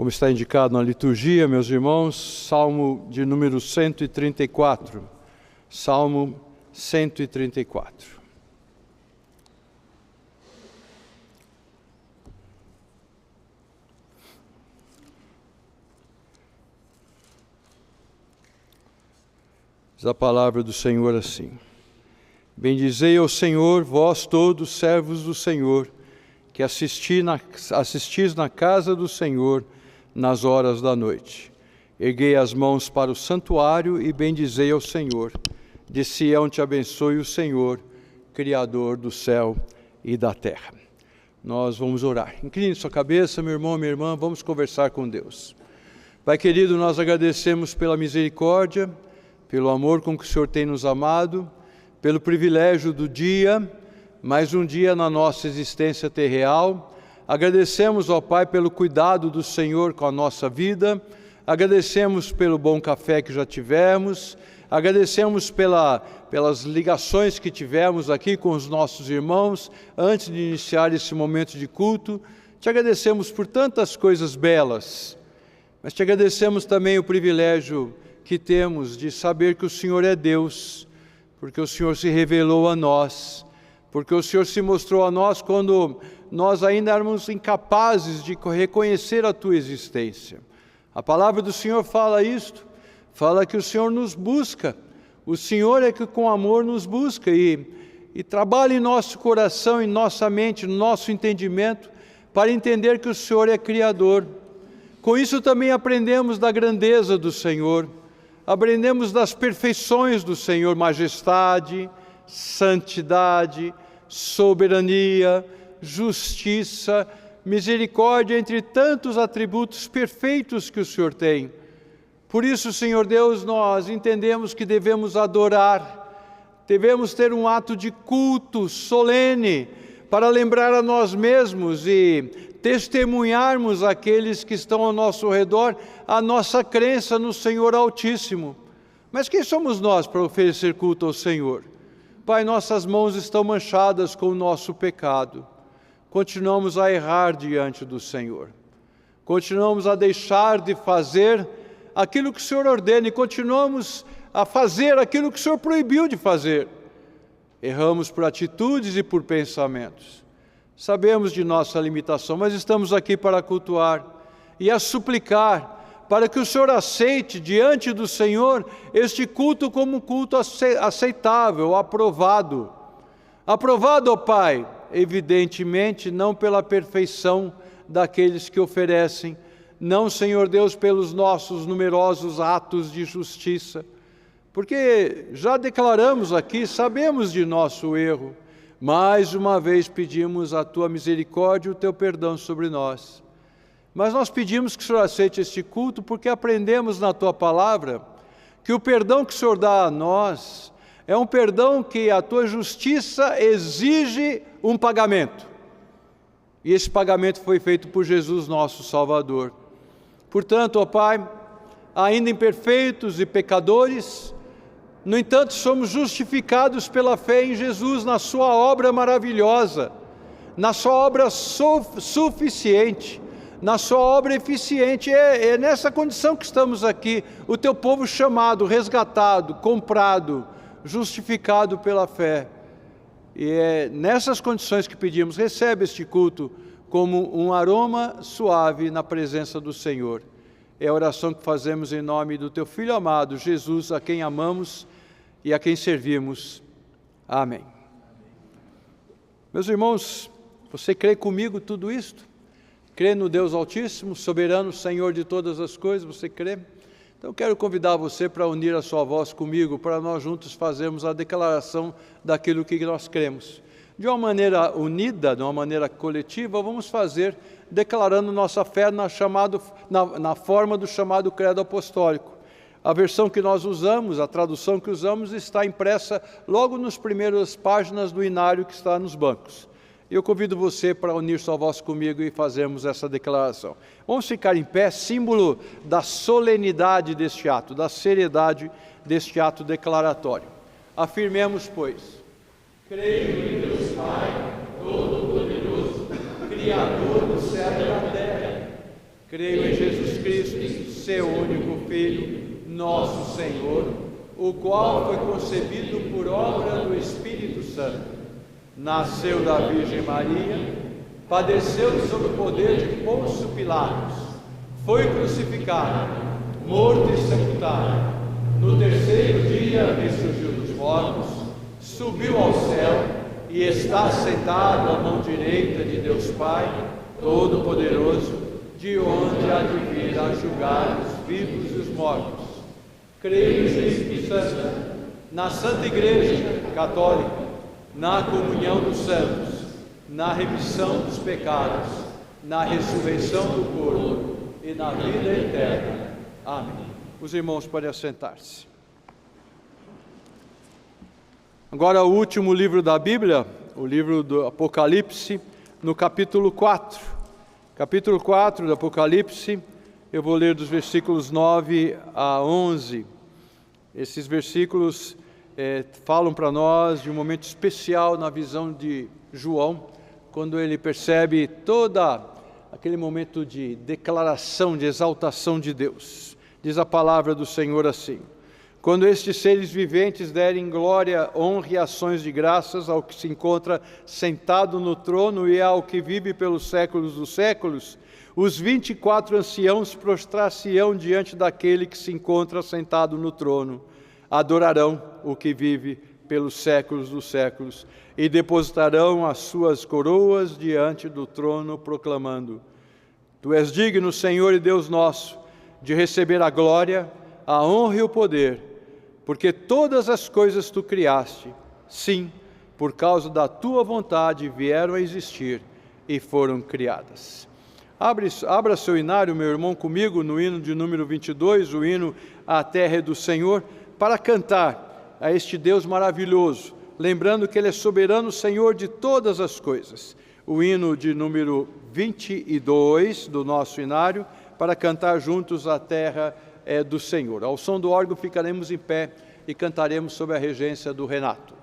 Como está indicado na liturgia, meus irmãos, Salmo de número 134. Salmo 134. Diz a palavra do Senhor assim: Bendizei ao Senhor, vós todos, servos do Senhor, que assistis na casa do Senhor nas horas da noite. Erguei as mãos para o santuário e bendizei ao Senhor. De Sião te abençoe o Senhor, Criador do céu e da terra. Nós vamos orar. Incline sua cabeça, meu irmão, minha irmã, vamos conversar com Deus. Pai querido, nós agradecemos pela misericórdia, pelo amor com que o Senhor tem nos amado, pelo privilégio do dia, mais um dia na nossa existência terrenal. Agradecemos, ó Pai, pelo cuidado do Senhor com a nossa vida, agradecemos pelo bom café que já tivemos, agradecemos pelas ligações que tivemos aqui com os nossos irmãos antes de iniciar esse momento de culto. Te agradecemos por tantas coisas belas, mas te agradecemos também o privilégio que temos de saber que o Senhor é Deus, porque o Senhor se revelou a nós, porque o Senhor se mostrou a nós quando nós ainda éramos incapazes de reconhecer a Tua existência. A palavra do Senhor fala isto, fala que o Senhor nos busca, o Senhor é que com amor nos busca e trabalha em nosso coração, em nossa mente, no nosso entendimento, para entender que o Senhor é Criador. Com isso também aprendemos da grandeza do Senhor, aprendemos das perfeições do Senhor, majestade, santidade, soberania, justiça, misericórdia, entre tantos atributos perfeitos que o Senhor tem. Por isso, Senhor Deus, nós entendemos que devemos adorar, devemos ter um ato de culto solene para lembrar a nós mesmos e testemunharmos àqueles que estão ao nosso redor a nossa crença no Senhor Altíssimo. Mas quem somos nós para oferecer culto ao Senhor? Pai, nossas mãos estão manchadas com o nosso pecado. Continuamos a errar diante do Senhor. Continuamos a deixar de fazer aquilo que o Senhor ordena e continuamos a fazer aquilo que o Senhor proibiu de fazer. Erramos por atitudes e por pensamentos. Sabemos de nossa limitação, mas estamos aqui para cultuar e a suplicar para que o Senhor aceite diante do Senhor este culto como um culto aceitável, aprovado. Aprovado, ó Pai, evidentemente não pela perfeição daqueles que oferecem, não, Senhor Deus, pelos nossos numerosos atos de justiça, porque já declaramos aqui, sabemos de nosso erro, mais uma vez pedimos a Tua misericórdia e o Teu perdão sobre nós. Mas nós pedimos que o Senhor aceite este culto porque aprendemos na Tua palavra que o perdão que o Senhor dá a nós é um perdão que a Tua justiça exige um pagamento. E esse pagamento foi feito por Jesus, nosso Salvador. Portanto, ó Pai, ainda imperfeitos e pecadores, no entanto, somos justificados pela fé em Jesus, na Sua obra maravilhosa, na Sua obra suficiente, na Sua obra eficiente. É nessa condição que estamos aqui, o Teu povo chamado, resgatado, comprado, justificado pela fé. E é nessas condições que pedimos, recebe este culto como um aroma suave na presença do Senhor. É a oração que fazemos em nome do Teu Filho amado, Jesus, a quem amamos e a quem servimos. Amém. Meus irmãos, você crê comigo tudo isto? Crê no Deus Altíssimo, soberano, Senhor de todas as coisas, você crê? Então eu quero convidar você para unir a sua voz comigo, para nós juntos fazermos a declaração daquilo que nós cremos. De uma maneira unida, de uma maneira coletiva, vamos fazer declarando nossa fé na forma do chamado credo apostólico. A versão que nós usamos, a tradução que usamos, está impressa logo nas primeiras páginas do inário que está nos bancos. Eu convido você para unir sua voz comigo e fazermos essa declaração. Vamos ficar em pé, símbolo da solenidade deste ato, da seriedade deste ato declaratório. Afirmemos, pois: creio em Deus Pai, Todo-Poderoso, Criador do céu e da terra. Creio em Jesus Cristo, seu único Filho, nosso Senhor, o qual foi concebido por obra do Espírito Santo. Nasceu da Virgem Maria, padeceu sob o poder de Pôncio Pilatos, foi crucificado, morto e sepultado. No terceiro dia ressurgiu dos mortos, subiu ao céu e está sentado à mão direita de Deus Pai, Todo-Poderoso, de onde há de vir a julgar os vivos e os mortos. Creio no Espírito Santo, na Santa Igreja Católica, na comunhão dos santos, na remissão dos pecados, na ressurreição do corpo e na vida eterna. Amém. Os irmãos podem assentar-se. Agora o último livro da Bíblia, o livro do Apocalipse, no capítulo 4. Capítulo 4 do Apocalipse, eu vou ler dos versículos 9 a 11. Esses versículos falam para nós de um momento especial na visão de João, quando ele percebe todo aquele momento de declaração, de exaltação de Deus. Diz a palavra do Senhor assim: quando estes seres viventes derem glória, honra e ações de graças ao que se encontra sentado no trono e ao que vive pelos séculos dos séculos, os 24 anciãos prostrar-se-ão diante daquele que se encontra sentado no trono, adorarão o que vive pelos séculos dos séculos e depositarão as suas coroas diante do trono, proclamando: Tu és digno, Senhor e Deus nosso, de receber a glória, a honra e o poder, porque todas as coisas tu criaste, sim, por causa da tua vontade vieram a existir e foram criadas. Abra seu hinário, meu irmão, comigo no hino de número 22, o hino A Terra é do Senhor, para cantar a este Deus maravilhoso, lembrando que Ele é soberano Senhor de todas as coisas. O hino de número 22 do nosso hinário, para cantar juntos A Terra é do Senhor. Ao som do órgão ficaremos em pé e cantaremos sob a regência do Renato.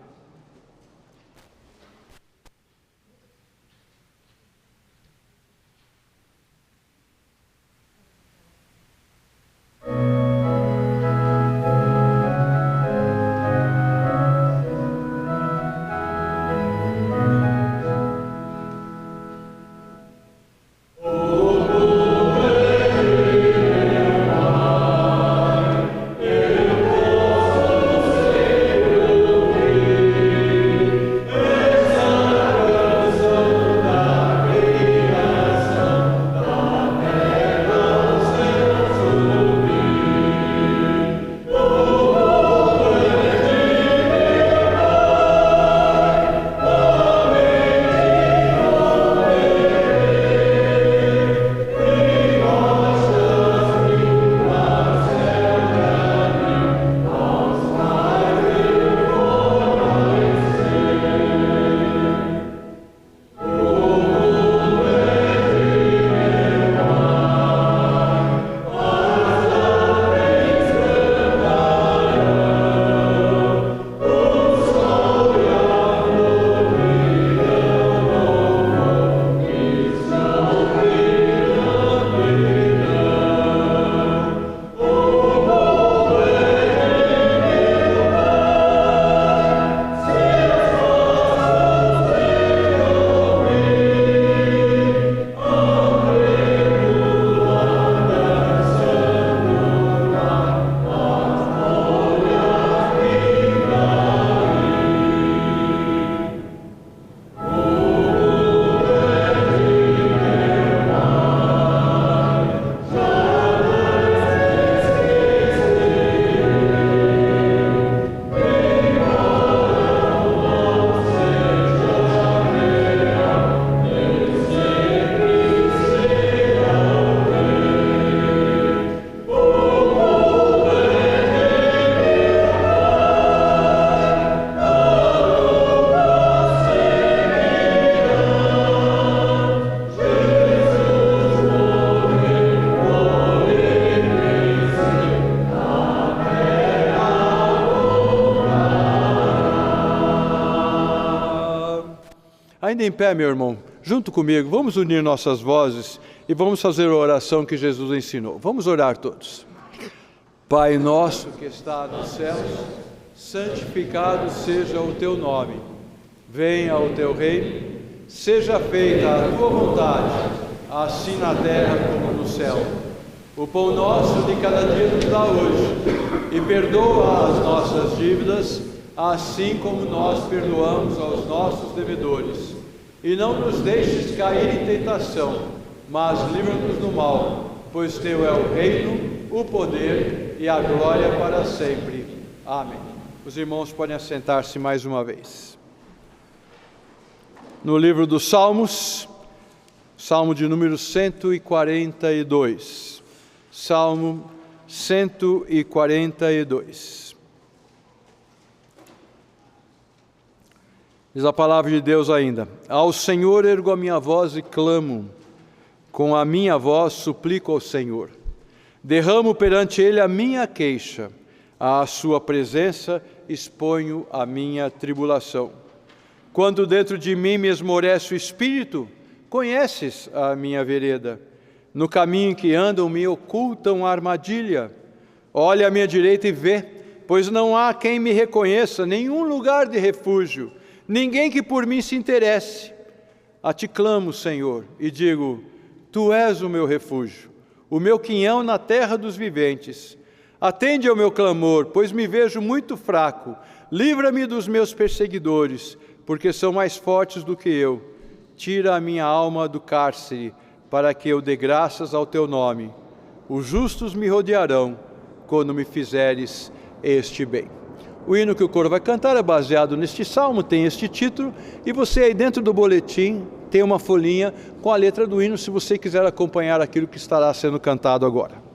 Ainda em pé, meu irmão, junto comigo, vamos unir nossas vozes e vamos fazer a oração que Jesus ensinou. Vamos orar todos. Pai nosso que está nos céus, santificado seja o teu nome. Venha o teu reino, seja feita a tua vontade, assim na terra como no céu. O pão nosso de cada dia nos dá hoje, e perdoa as nossas dívidas, assim como nós perdoamos aos nossos devedores. E não nos deixes cair em tentação, mas livra-nos do mal, pois teu é o reino, o poder e a glória para sempre. Amém. Os irmãos podem assentar-se mais uma vez. No livro dos Salmos, Salmo de número 142. Salmo 142. Diz a palavra de Deus ainda: Ao Senhor ergo a minha voz e clamo, com a minha voz suplico ao Senhor. Derramo perante Ele a minha queixa, à sua presença exponho a minha tribulação. Quando dentro de mim me esmorece o espírito, conheces a minha vereda. No caminho em que andam me ocultam a armadilha. Olha à minha direita e vê, pois não há quem me reconheça, nenhum lugar de refúgio, ninguém que por mim se interesse. A ti clamo, Senhor, e digo: Tu és o meu refúgio, o meu quinhão na terra dos viventes. Atende ao meu clamor, pois me vejo muito fraco. Livra-me dos meus perseguidores, porque são mais fortes do que eu. Tira a minha alma do cárcere, para que eu dê graças ao teu nome. Os justos me rodearão, quando me fizeres este bem. O hino que o coro vai cantar é baseado neste salmo, tem este título, e você aí dentro do boletim tem uma folhinha com a letra do hino, se você quiser acompanhar aquilo que estará sendo cantado agora.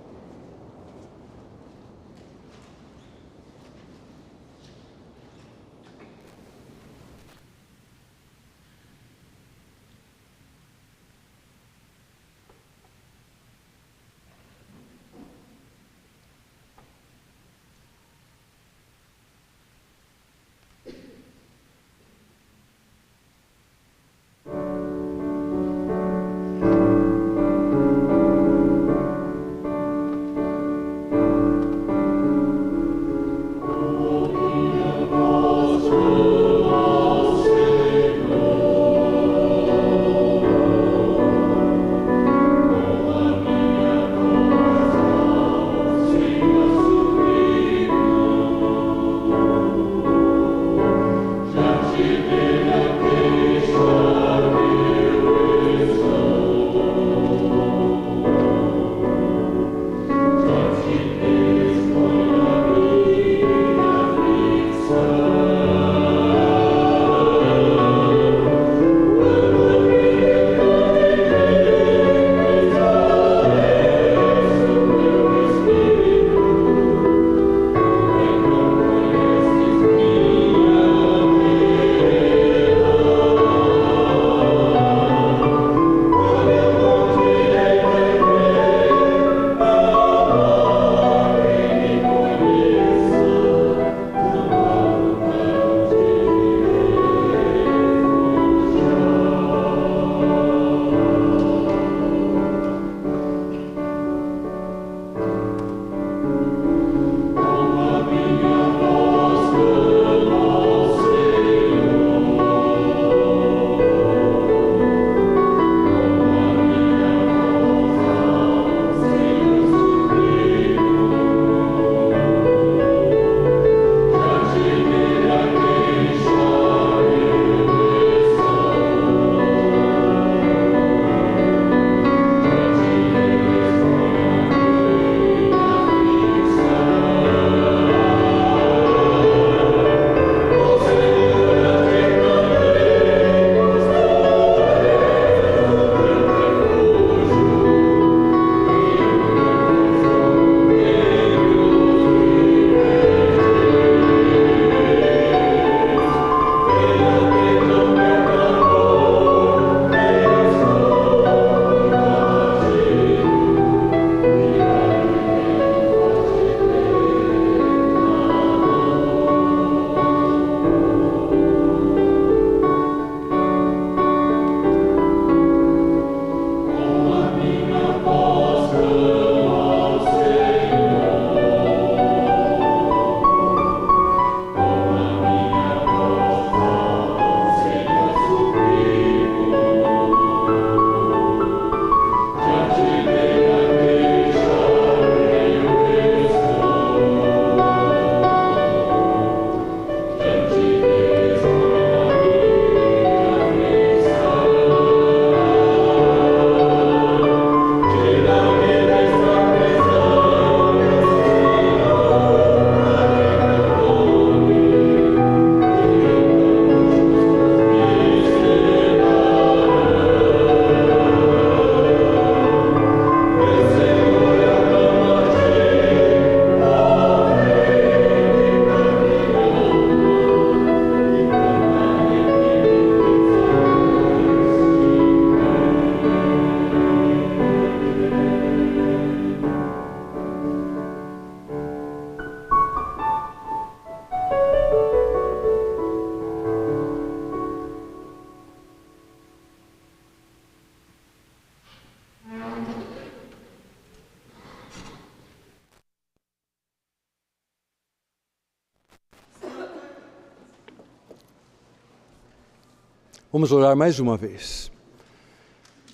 Vamos orar mais uma vez.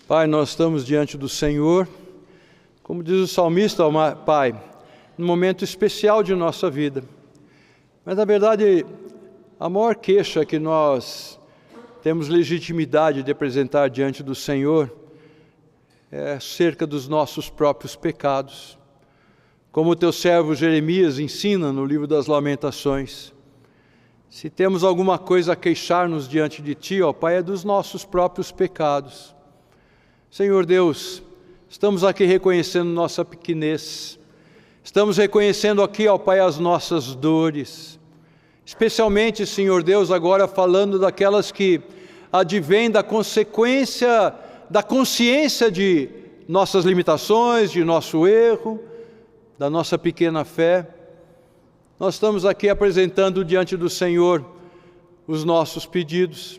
Pai, nós estamos diante do Senhor, como diz o salmista, Pai, num momento especial de nossa vida. Mas, na verdade, a maior queixa que nós temos legitimidade de apresentar diante do Senhor é acerca dos nossos próprios pecados. Como o teu servo Jeremias ensina no livro das Lamentações, se temos alguma coisa a queixar-nos diante de Ti, ó Pai, é dos nossos próprios pecados. Senhor Deus, estamos aqui reconhecendo nossa pequenez, estamos reconhecendo aqui, ó Pai, as nossas dores, especialmente, Senhor Deus, agora falando daquelas que advêm da consequência, da consciência de nossas limitações, de nosso erro, da nossa pequena fé. Nós estamos aqui apresentando diante do Senhor os nossos pedidos.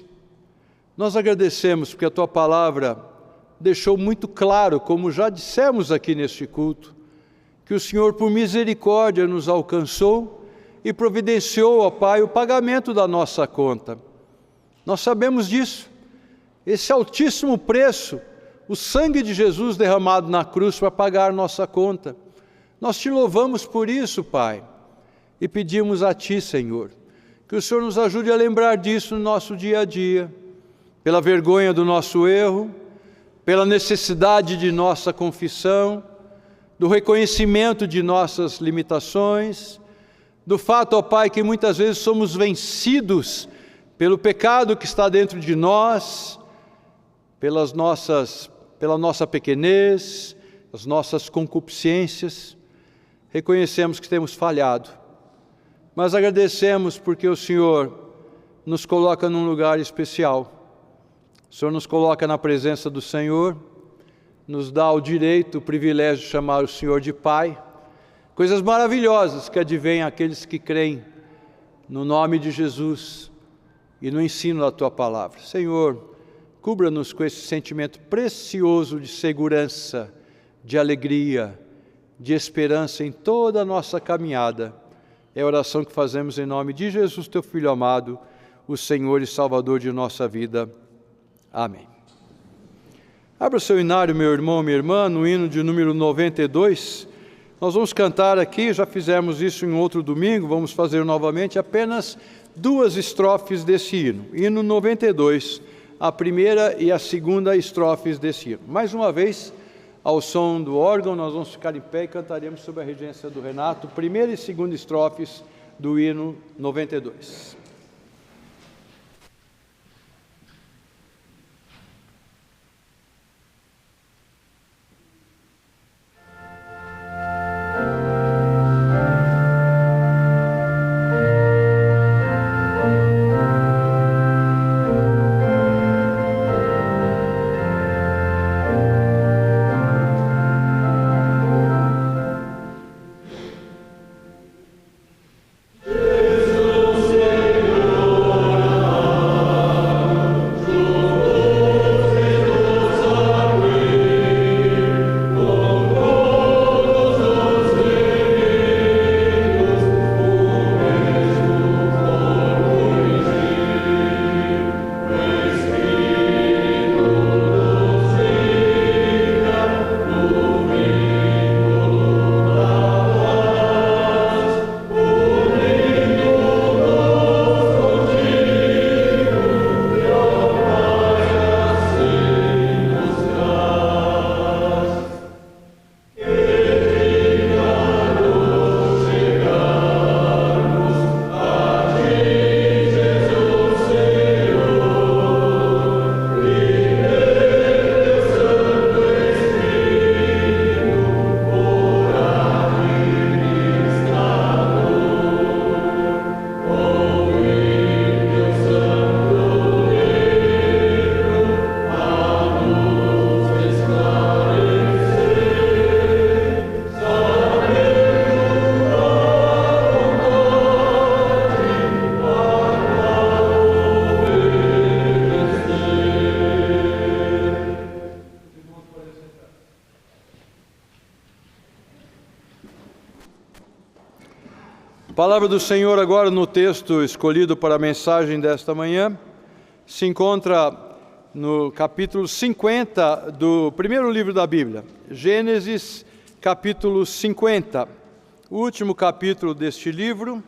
Nós agradecemos porque a Tua palavra deixou muito claro, como já dissemos aqui neste culto, que o Senhor, por misericórdia, nos alcançou e providenciou, ó Pai, o pagamento da nossa conta. Nós sabemos disso. Esse altíssimo preço, o sangue de Jesus derramado na cruz para pagar nossa conta. Nós Te louvamos por isso, Pai, e pedimos a Ti, Senhor, que o Senhor nos ajude a lembrar disso no nosso dia a dia, pela vergonha do nosso erro, pela necessidade de nossa confissão, do reconhecimento de nossas limitações, do fato, ó Pai, que muitas vezes somos vencidos pelo pecado que está dentro de nós, pela nossa pequenez, as nossas concupiscências. Reconhecemos que temos falhado, mas agradecemos porque o Senhor nos coloca num lugar especial. O Senhor nos coloca na presença do Senhor, nos dá o direito, o privilégio de chamar o Senhor de Pai. Coisas maravilhosas que advêm àqueles que creem no nome de Jesus e no ensino da Tua palavra. Senhor, cubra-nos com esse sentimento precioso de segurança, de alegria, de esperança em toda a nossa caminhada. É a oração que fazemos em nome de Jesus, Teu Filho amado, o Senhor e Salvador de nossa vida. Amém. Abra o seu hinário, meu irmão, minha irmã, no hino de número 92. Nós vamos cantar aqui, já fizemos isso em outro domingo, vamos fazer novamente apenas 2 estrofes desse hino. Hino 92, a primeira e a segunda estrofes desse hino. Mais uma vez, ao som do órgão, nós vamos ficar em pé e cantaremos sob a regência do Renato, primeira e segunda estrofes do hino 92. Palavra do Senhor agora no texto escolhido para a mensagem desta manhã, se encontra no capítulo 50 do primeiro livro da Bíblia, Gênesis, capítulo 50, o último capítulo deste livro,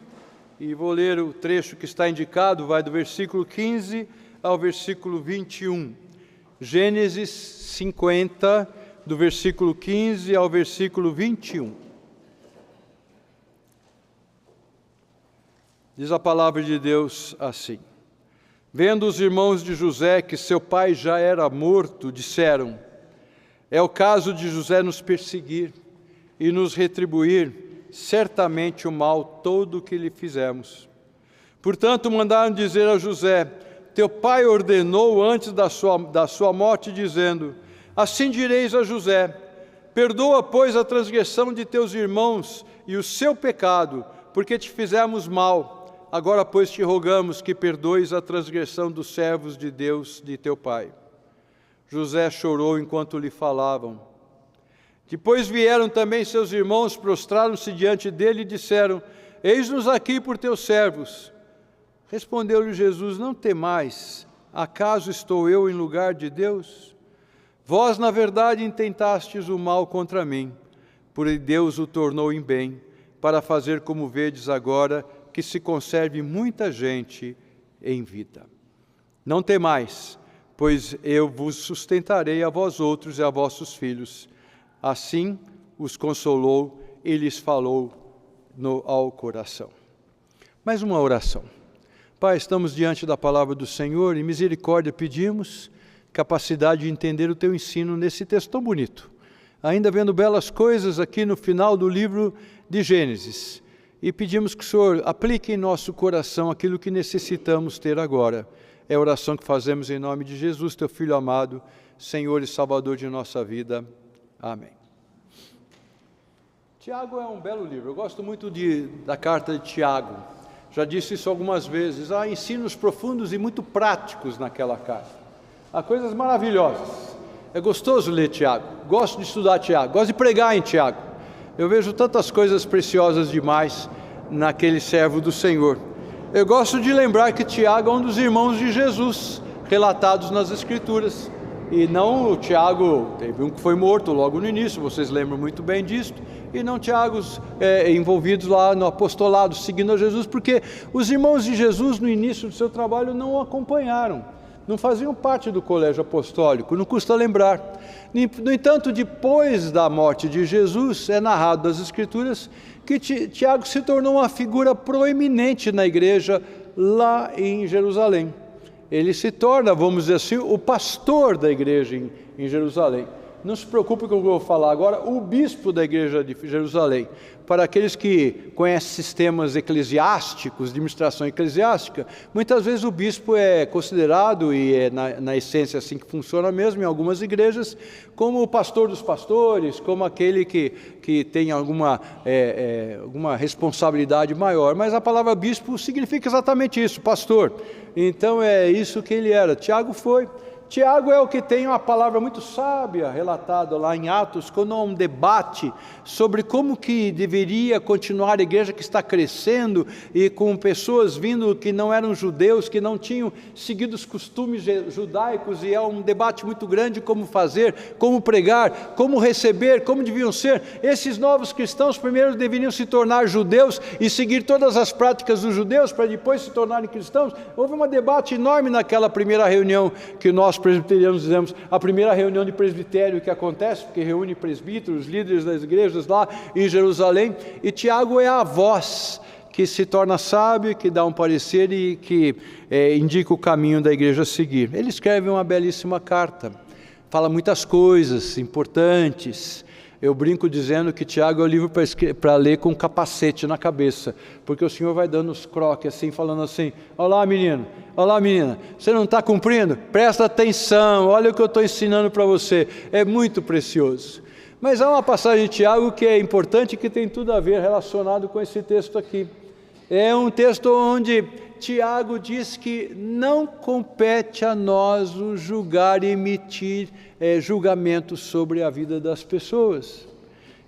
e vou ler o trecho que está indicado, vai do versículo 15 ao versículo 21. Gênesis 50, do versículo 15 ao versículo 21. Diz a palavra de Deus assim: Vendo os irmãos de José que seu pai já era morto, disseram: É o caso de José nos perseguir e nos retribuir certamente o mal todo que lhe fizemos. Portanto, mandaram dizer a José: Teu pai ordenou antes da sua morte, dizendo: Assim direis a José: Perdoa, pois, a transgressão de teus irmãos e o seu pecado, porque te fizemos mal. Agora, pois, te rogamos que perdoes a transgressão dos servos de Deus, de teu pai. José chorou enquanto lhe falavam. Depois vieram também seus irmãos, prostraram-se diante dele e disseram: Eis-nos aqui por teus servos. Respondeu-lhe Jesus: Não temais, acaso estou eu em lugar de Deus? Vós, na verdade, intentastes o mal contra mim, porém Deus o tornou em bem, para fazer como vedes agora, que se conserve muita gente em vida. Não temais, pois eu vos sustentarei a vós outros e a vossos filhos. Assim os consolou e lhes falou ao coração. Mais uma oração. Pai, estamos diante da palavra do Senhor e misericórdia pedimos, capacidade de entender o teu ensino nesse texto tão bonito. Ainda vendo belas coisas aqui no final do livro de Gênesis. E pedimos que o Senhor aplique em nosso coração aquilo que necessitamos ter agora. É a oração que fazemos em nome de Jesus, teu Filho amado, Senhor e Salvador de nossa vida. Amém. Tiago é um belo livro. Eu gosto muito da carta de Tiago. Já disse isso algumas vezes. Há ensinos profundos e muito práticos naquela carta. Há coisas maravilhosas. É gostoso ler Tiago. Gosto de estudar Tiago. Gosto de pregar em Tiago. Eu vejo tantas coisas preciosas demais naquele servo do Senhor. Eu gosto de lembrar que Tiago é um dos irmãos de Jesus, relatados nas Escrituras. E não o Tiago, teve um que foi morto logo no início, vocês lembram muito bem disso, e não Tiagos envolvidos lá no apostolado, seguindo a Jesus, porque os irmãos de Jesus, no início do seu trabalho, não o acompanharam. Não faziam parte do colégio apostólico, não custa lembrar. No entanto, depois da morte de Jesus, é narrado nas Escrituras que Tiago se tornou uma figura proeminente na igreja lá em Jerusalém. Ele se torna, vamos dizer assim, o pastor da igreja em Jerusalém. Não se preocupe com o que eu vou falar agora, o bispo da igreja de Jerusalém. Para aqueles que conhecem sistemas eclesiásticos, de administração eclesiástica, muitas vezes o bispo é considerado, e é na essência assim que funciona mesmo em algumas igrejas, como o pastor dos pastores, como aquele que tem alguma responsabilidade maior. Mas a palavra bispo significa exatamente isso, pastor. Então é isso que ele era. Tiago foi. Tiago é o que tem uma palavra muito sábia relatada lá em Atos, quando há um debate sobre como que deveria continuar a igreja que está crescendo e com pessoas vindo que não eram judeus, que não tinham seguido os costumes judaicos, e é um debate muito grande como fazer, como pregar, como receber, como deviam ser. Esses novos cristãos primeiro deveriam se tornar judeus e seguir todas as práticas dos judeus para depois se tornarem cristãos. Houve um debate enorme naquela primeira reunião que nós presbiterianos dizemos, a primeira reunião de presbitério que acontece, porque reúne presbíteros, líderes das igrejas lá em Jerusalém, e Tiago é a voz que se torna sábio, que dá um parecer e que indica o caminho da igreja a seguir. Ele escreve uma belíssima carta, fala muitas coisas importantes. Eu brinco dizendo que Tiago é o livro para ler com um capacete na cabeça, porque o Senhor vai dando os croques assim, falando assim: olá menino, olá menina, você não está cumprindo? Presta atenção, olha o que eu estou ensinando para você, é muito precioso. Mas há uma passagem de Tiago que é importante e que tem tudo a ver relacionado com esse texto aqui. É um texto onde Tiago diz que não compete a nós o julgar e emitir julgamentos sobre a vida das pessoas.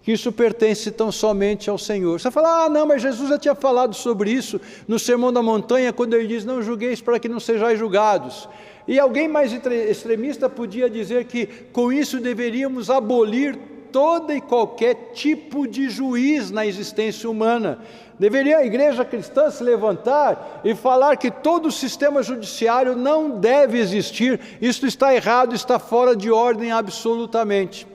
que isso pertence tão somente ao Senhor. Você fala, não, mas Jesus já tinha falado sobre isso no Sermão da Montanha, quando ele diz, não julgueis para que não sejais julgados. E alguém mais extremista podia dizer que com isso deveríamos abolir todo e qualquer tipo de juiz na existência humana. Deveria a igreja cristã se levantar e falar que todo o sistema judiciário não deve existir, isso está errado, está fora de ordem absolutamente.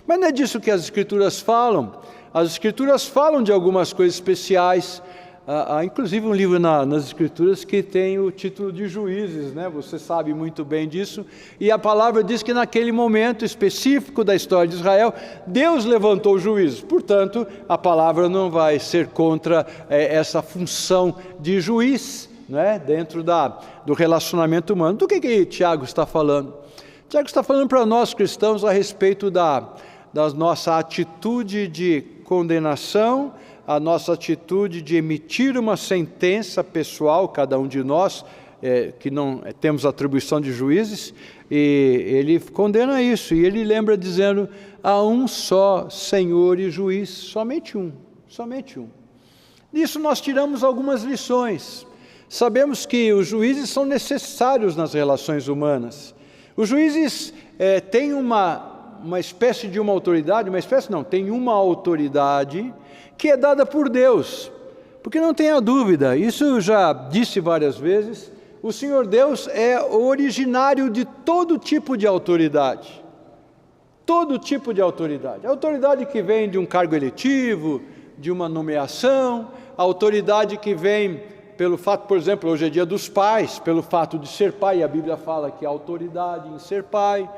Mas não é disso que as Escrituras falam. As Escrituras falam de algumas coisas especiais. Há inclusive um livro nas Escrituras que tem o título de Juízes, né? Você sabe muito bem disso, e a palavra diz que naquele momento específico da história de Israel, Deus levantou juízes, portanto, a palavra não vai ser contra essa função de juiz, né? Dentro do relacionamento humano. Do que Tiago está falando? Tiago está falando para nós cristãos a respeito da nossa atitude de condenação, a nossa atitude de emitir uma sentença pessoal, cada um de nós, que não temos atribuição de juízes, e ele condena isso, e ele lembra dizendo, há um só Senhor e juiz, somente um, somente um. Disso nós tiramos algumas lições. Sabemos que os juízes são necessários nas relações humanas. Os juízes têm uma espécie de uma autoridade, tem uma autoridade que é dada por Deus, porque não tenha dúvida, isso eu já disse várias vezes, o Senhor Deus é o originário de todo tipo de autoridade, todo tipo de autoridade, a autoridade que vem de um cargo eletivo, de uma nomeação, a autoridade que vem pelo fato, por exemplo, hoje é dia dos pais, pelo fato de ser pai, a Bíblia fala que há autoridade em ser pai,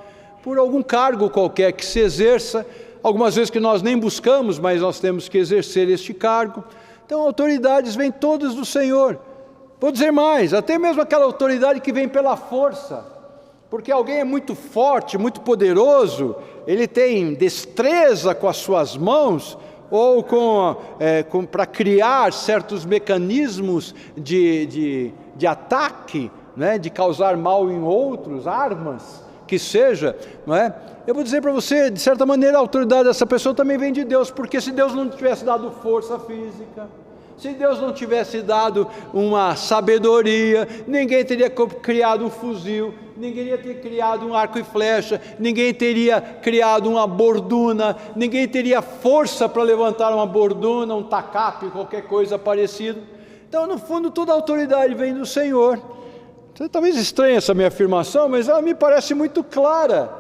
por algum cargo qualquer que se exerça, algumas vezes que nós nem buscamos, mas nós temos que exercer este cargo. Então, autoridades vêm todas do Senhor. Vou dizer mais, até mesmo aquela autoridade que vem pela força, porque alguém é muito forte, muito poderoso, ele tem destreza com as suas mãos, ou para criar certos mecanismos de ataque, né, de causar mal em outros, armas, que seja, não é? Eu vou dizer para você, de certa maneira, a autoridade dessa pessoa também vem de Deus, porque se Deus não tivesse dado força física, se Deus não tivesse dado uma sabedoria, ninguém teria criado um fuzil, ninguém teria criado um arco e flecha, ninguém teria criado uma borduna, ninguém teria força para levantar uma borduna, um tacape, qualquer coisa parecida. Então, no fundo, toda a autoridade vem do Senhor. Talvez estranhe essa minha afirmação, mas ela me parece muito clara.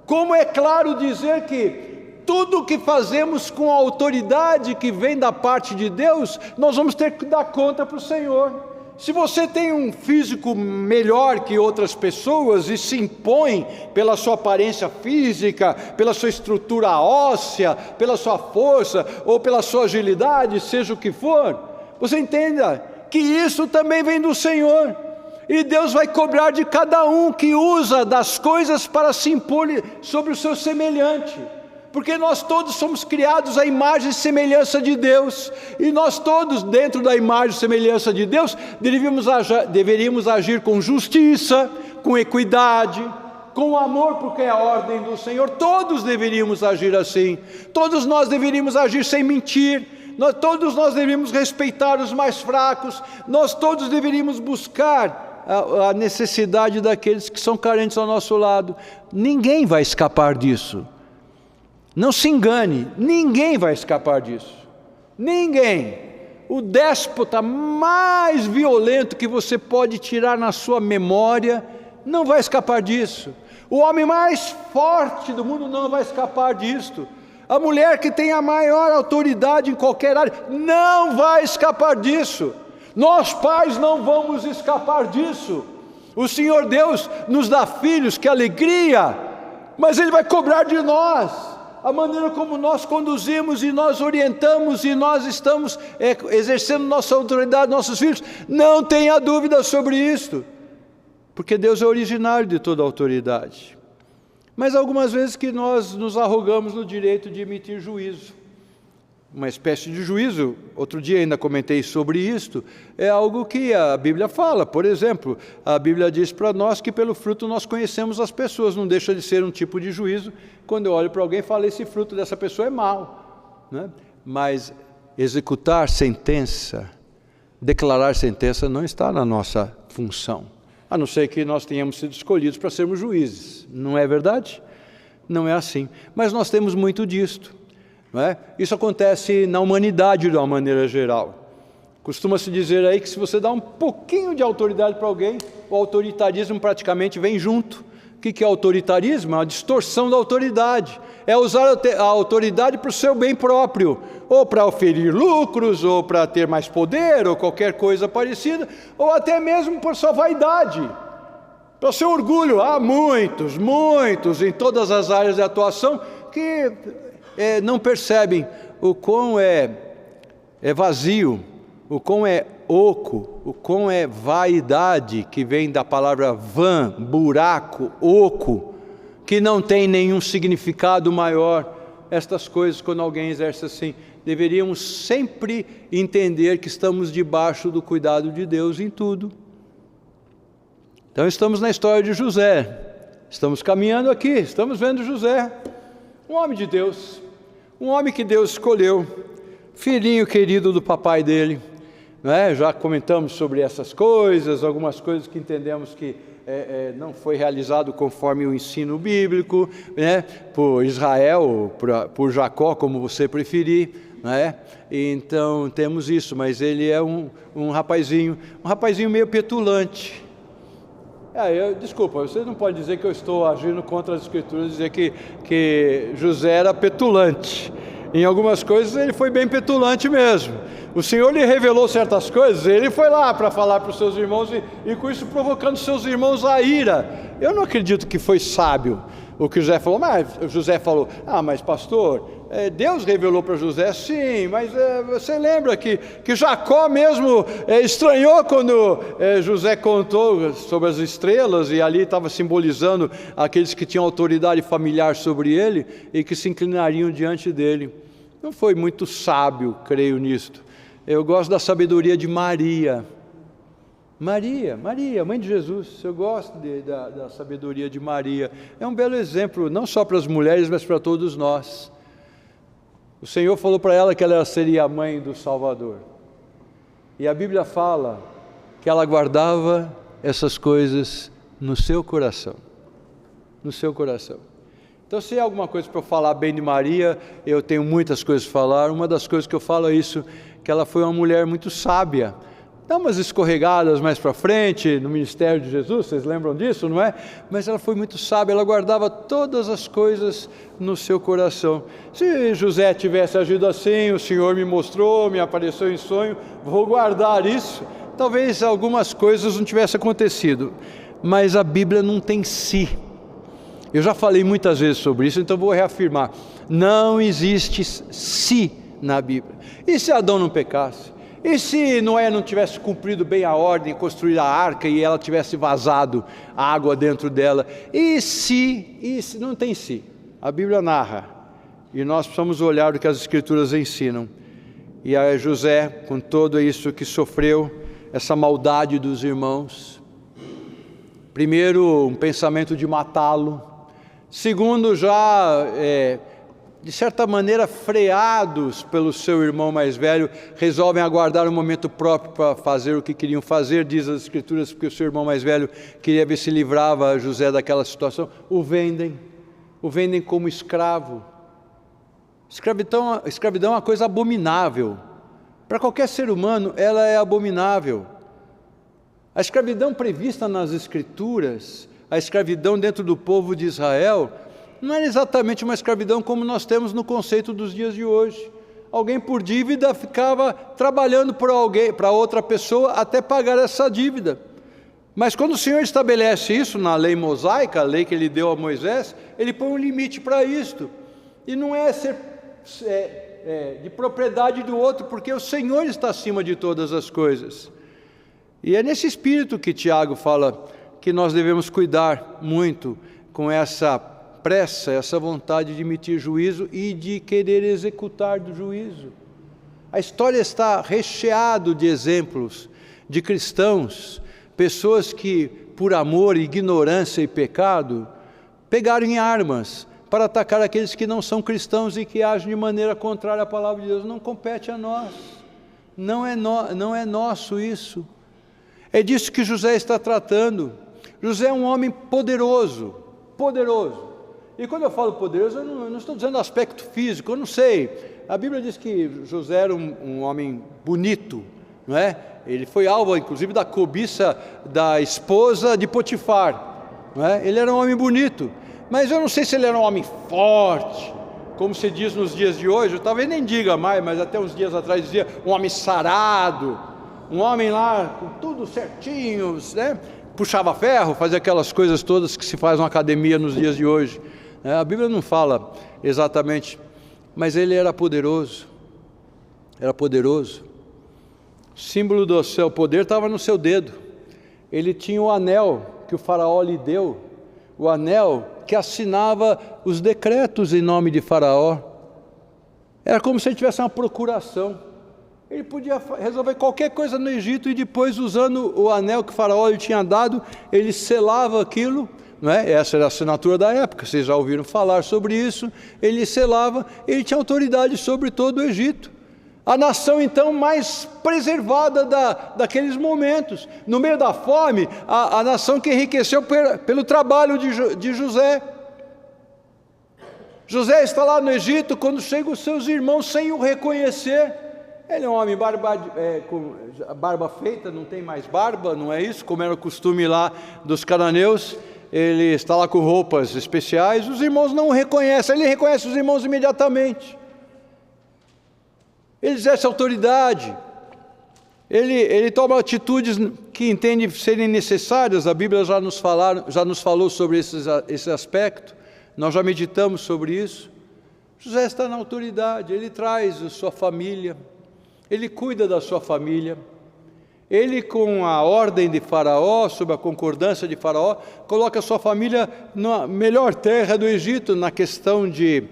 Como é claro dizer que tudo que fazemos com a autoridade que vem da parte de Deus, nós vamos ter que dar conta para o Senhor. Se você tem um físico melhor que outras pessoas e se impõe pela sua aparência física, pela sua estrutura óssea, pela sua força ou pela sua agilidade, seja o que for, você entenda que isso também vem do Senhor. E Deus vai cobrar de cada um que usa das coisas para se impor sobre o seu semelhante. Porque nós todos somos criados à imagem e semelhança de Deus. E nós todos, dentro da imagem e semelhança de Deus, deveríamos agir com justiça, com equidade, com amor, porque é a ordem do Senhor. Todos deveríamos agir assim. Todos nós deveríamos agir sem mentir. Todos nós deveríamos respeitar os mais fracos. Nós todos deveríamos buscar a necessidade daqueles que são carentes ao nosso lado. Ninguém vai escapar disso. Não se engane, ninguém vai escapar disso. Ninguém. O déspota mais violento que você pode tirar na sua memória não vai escapar disso. O homem mais forte do mundo não vai escapar disso. A mulher que tem a maior autoridade em qualquer área não vai escapar disso. Nós pais não vamos escapar disso. O Senhor Deus nos dá filhos, que alegria, mas Ele vai cobrar de nós a maneira como nós conduzimos e nós orientamos e nós estamos exercendo nossa autoridade, nossos filhos. Não tenha dúvida sobre isso, porque Deus é originário de toda a autoridade. Mas algumas vezes que nós nos arrogamos no direito de emitir juízo, uma espécie de juízo. Outro dia ainda comentei sobre isto, é algo que a Bíblia fala. Por exemplo, a Bíblia diz para nós que pelo fruto nós conhecemos as pessoas, não deixa de ser um tipo de juízo, quando eu olho para alguém e falo, esse fruto dessa pessoa é mau. né? Mas executar sentença, declarar sentença não está na nossa função, a não ser que nós tenhamos sido escolhidos para sermos juízes, não é verdade? Não é assim, mas nós temos muito disto, não é? Isso acontece na humanidade de uma maneira geral. Costuma-se dizer aí que se você dá um pouquinho de autoridade para alguém, o autoritarismo praticamente vem junto. O que é autoritarismo? É uma distorção da autoridade. É usar a autoridade para o seu bem próprio, ou para oferir lucros, ou para ter mais poder, ou qualquer coisa parecida, ou até mesmo por sua vaidade, para o seu orgulho. Há muitos em todas as áreas de atuação que não percebem o quão é vazio, o quão é oco, o quão é vaidade, que vem da palavra vã, buraco, oco, que não tem nenhum significado maior. Estas coisas, quando alguém exerce assim, deveríamos sempre entender que estamos debaixo do cuidado de Deus em tudo. Então estamos na história de José, estamos caminhando aqui, estamos vendo José, um homem de Deus, um homem que Deus escolheu, filhinho querido do papai dele. Já comentamos sobre essas coisas, algumas coisas que entendemos que não foi realizado conforme o ensino bíblico, por Israel, por Jacó, como você preferir, Então temos isso, mas ele é um rapazinho meio petulante. Desculpa, você não pode dizer que eu estou agindo contra as Escrituras, dizer que José era petulante. Em algumas coisas ele foi bem petulante mesmo. O Senhor lhe revelou certas coisas, ele foi lá para falar para os seus irmãos e com isso provocando seus irmãos a ira. Eu não acredito que foi sábio o que José falou, mas José falou, mas pastor, Deus revelou para José, sim, mas você lembra que Jacó mesmo estranhou quando José contou sobre as estrelas e ali estava simbolizando aqueles que tinham autoridade familiar sobre ele e que se inclinariam diante dele. Não foi muito sábio, creio nisto. Eu gosto da sabedoria de Maria, mãe de Jesus. Eu gosto da sabedoria de Maria. É um belo exemplo, não só para as mulheres, mas para todos nós. O Senhor falou para ela que ela seria a mãe do Salvador. E a Bíblia fala que ela guardava essas coisas no seu coração. No seu coração. Então, se há alguma coisa para eu falar bem de Maria, eu tenho muitas coisas para falar. Uma das coisas que eu falo é isso, que ela foi uma mulher muito sábia. Dá umas escorregadas mais para frente no ministério de Jesus, vocês lembram disso, não é? Mas ela foi muito sábia, ela guardava todas as coisas no seu coração. Se José tivesse agido assim, o Senhor me mostrou, me apareceu em sonho, vou guardar isso. Talvez algumas coisas não tivessem acontecido, mas a Bíblia não tem si. Eu já falei muitas vezes sobre isso, então vou reafirmar. Não existe si na Bíblia. E se Adão não pecasse? E se Noé não tivesse cumprido bem a ordem, construir a arca e ela tivesse vazado água dentro dela? E se não tem si? A Bíblia narra. E nós precisamos olhar o que as Escrituras ensinam. E a José, com tudo isso que sofreu, essa maldade dos irmãos. Primeiro, um pensamento de matá-lo. Segundo, já de certa maneira freados pelo seu irmão mais velho, resolvem aguardar um momento próprio para fazer o que queriam fazer, diz as Escrituras, porque o seu irmão mais velho queria ver se livrava José daquela situação. O vendem como escravo. Escravidão é uma coisa abominável. Para qualquer ser humano, ela é abominável. A escravidão prevista nas Escrituras, a escravidão dentro do povo de Israel, não era exatamente uma escravidão como nós temos no conceito dos dias de hoje. Alguém por dívida ficava trabalhando para outra pessoa até pagar essa dívida. Mas quando o Senhor estabelece isso na lei mosaica, a lei que Ele deu a Moisés, Ele põe um limite para isto. E não é ser de propriedade do outro, porque o Senhor está acima de todas as coisas. E é nesse espírito que Tiago fala que nós devemos cuidar muito com essa pressa, essa vontade de emitir juízo e de querer executar do juízo. A história está recheada de exemplos de cristãos, pessoas que por amor, ignorância e pecado, pegaram em armas para atacar aqueles que não são cristãos e que agem de maneira contrária à palavra de Deus. Não compete a nós, não é nosso isso. É disso que José está tratando. José é um homem poderoso. E quando eu falo poderoso, eu não estou dizendo aspecto físico, eu não sei. A Bíblia diz que José era um homem bonito, não é? Ele foi alvo, inclusive, da cobiça da esposa de Potifar, não é? Ele era um homem bonito, mas eu não sei se ele era um homem forte, como se diz nos dias de hoje. Eu talvez nem diga mais, mas até uns dias atrás dizia um homem sarado, um homem lá com tudo certinho, né? Puxava ferro, fazia aquelas coisas todas que se faz na academia nos dias de hoje. A Bíblia não fala exatamente, mas ele era poderoso. O símbolo do seu poder estava no seu dedo. Ele tinha o anel que o faraó lhe deu, o anel que assinava os decretos em nome de faraó. Era como se ele tivesse uma procuração. Ele podia resolver qualquer coisa no Egito e depois, usando o anel que o faraó lhe tinha dado, ele selava aquilo, não é? Essa era a assinatura da época, vocês já ouviram falar sobre isso. Ele selava, ele tinha autoridade sobre todo o Egito. A nação então mais preservada daqueles momentos. No meio da fome, a nação que enriqueceu pelo trabalho de José. José está lá no Egito quando chegam os seus irmãos sem o reconhecer. Ele é um homem com barba feita, não tem mais barba, não é isso? Como era o costume lá dos cananeus. Ele está lá com roupas especiais, os irmãos não o reconhecem, ele reconhece os irmãos imediatamente. Ele exerce autoridade, ele toma atitudes que entende serem necessárias. A Bíblia já nos falou sobre esse aspecto, nós já meditamos sobre isso. José está na autoridade, ele traz a sua família, ele cuida da sua família. Ele, com a ordem de Faraó, sob a concordância de Faraó, coloca a sua família na melhor terra do Egito, na questão de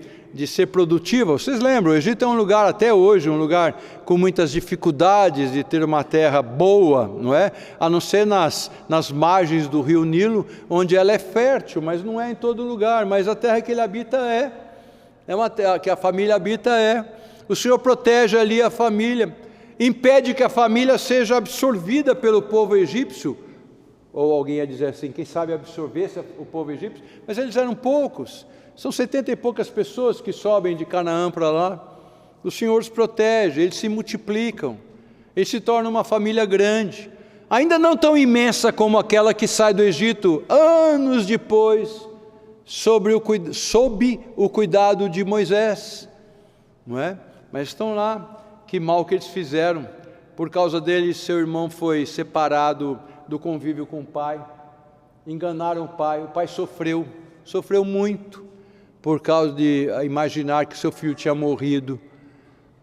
ser produtiva. Vocês lembram, o Egito é um lugar, até hoje, um lugar com muitas dificuldades de ter uma terra boa, não é? A não ser nas margens do rio Nilo, onde ela é fértil, mas não é em todo lugar. Mas a terra que ele habita é uma terra que a família habita é. O Senhor protege ali a família, impede que a família seja absorvida pelo povo egípcio, ou alguém ia dizer assim, quem sabe absorvesse o povo egípcio, mas eles eram poucos, são 70 e poucas pessoas que sobem de Canaã para lá. O Senhor os protege, eles se multiplicam, eles se tornam uma família grande, ainda não tão imensa como aquela que sai do Egito anos depois, sob o cuidado de Moisés, não é? Mas estão lá. Que mal que eles fizeram, por causa deles seu irmão foi separado do convívio com o pai, enganaram o pai sofreu muito, por causa de imaginar que seu filho tinha morrido,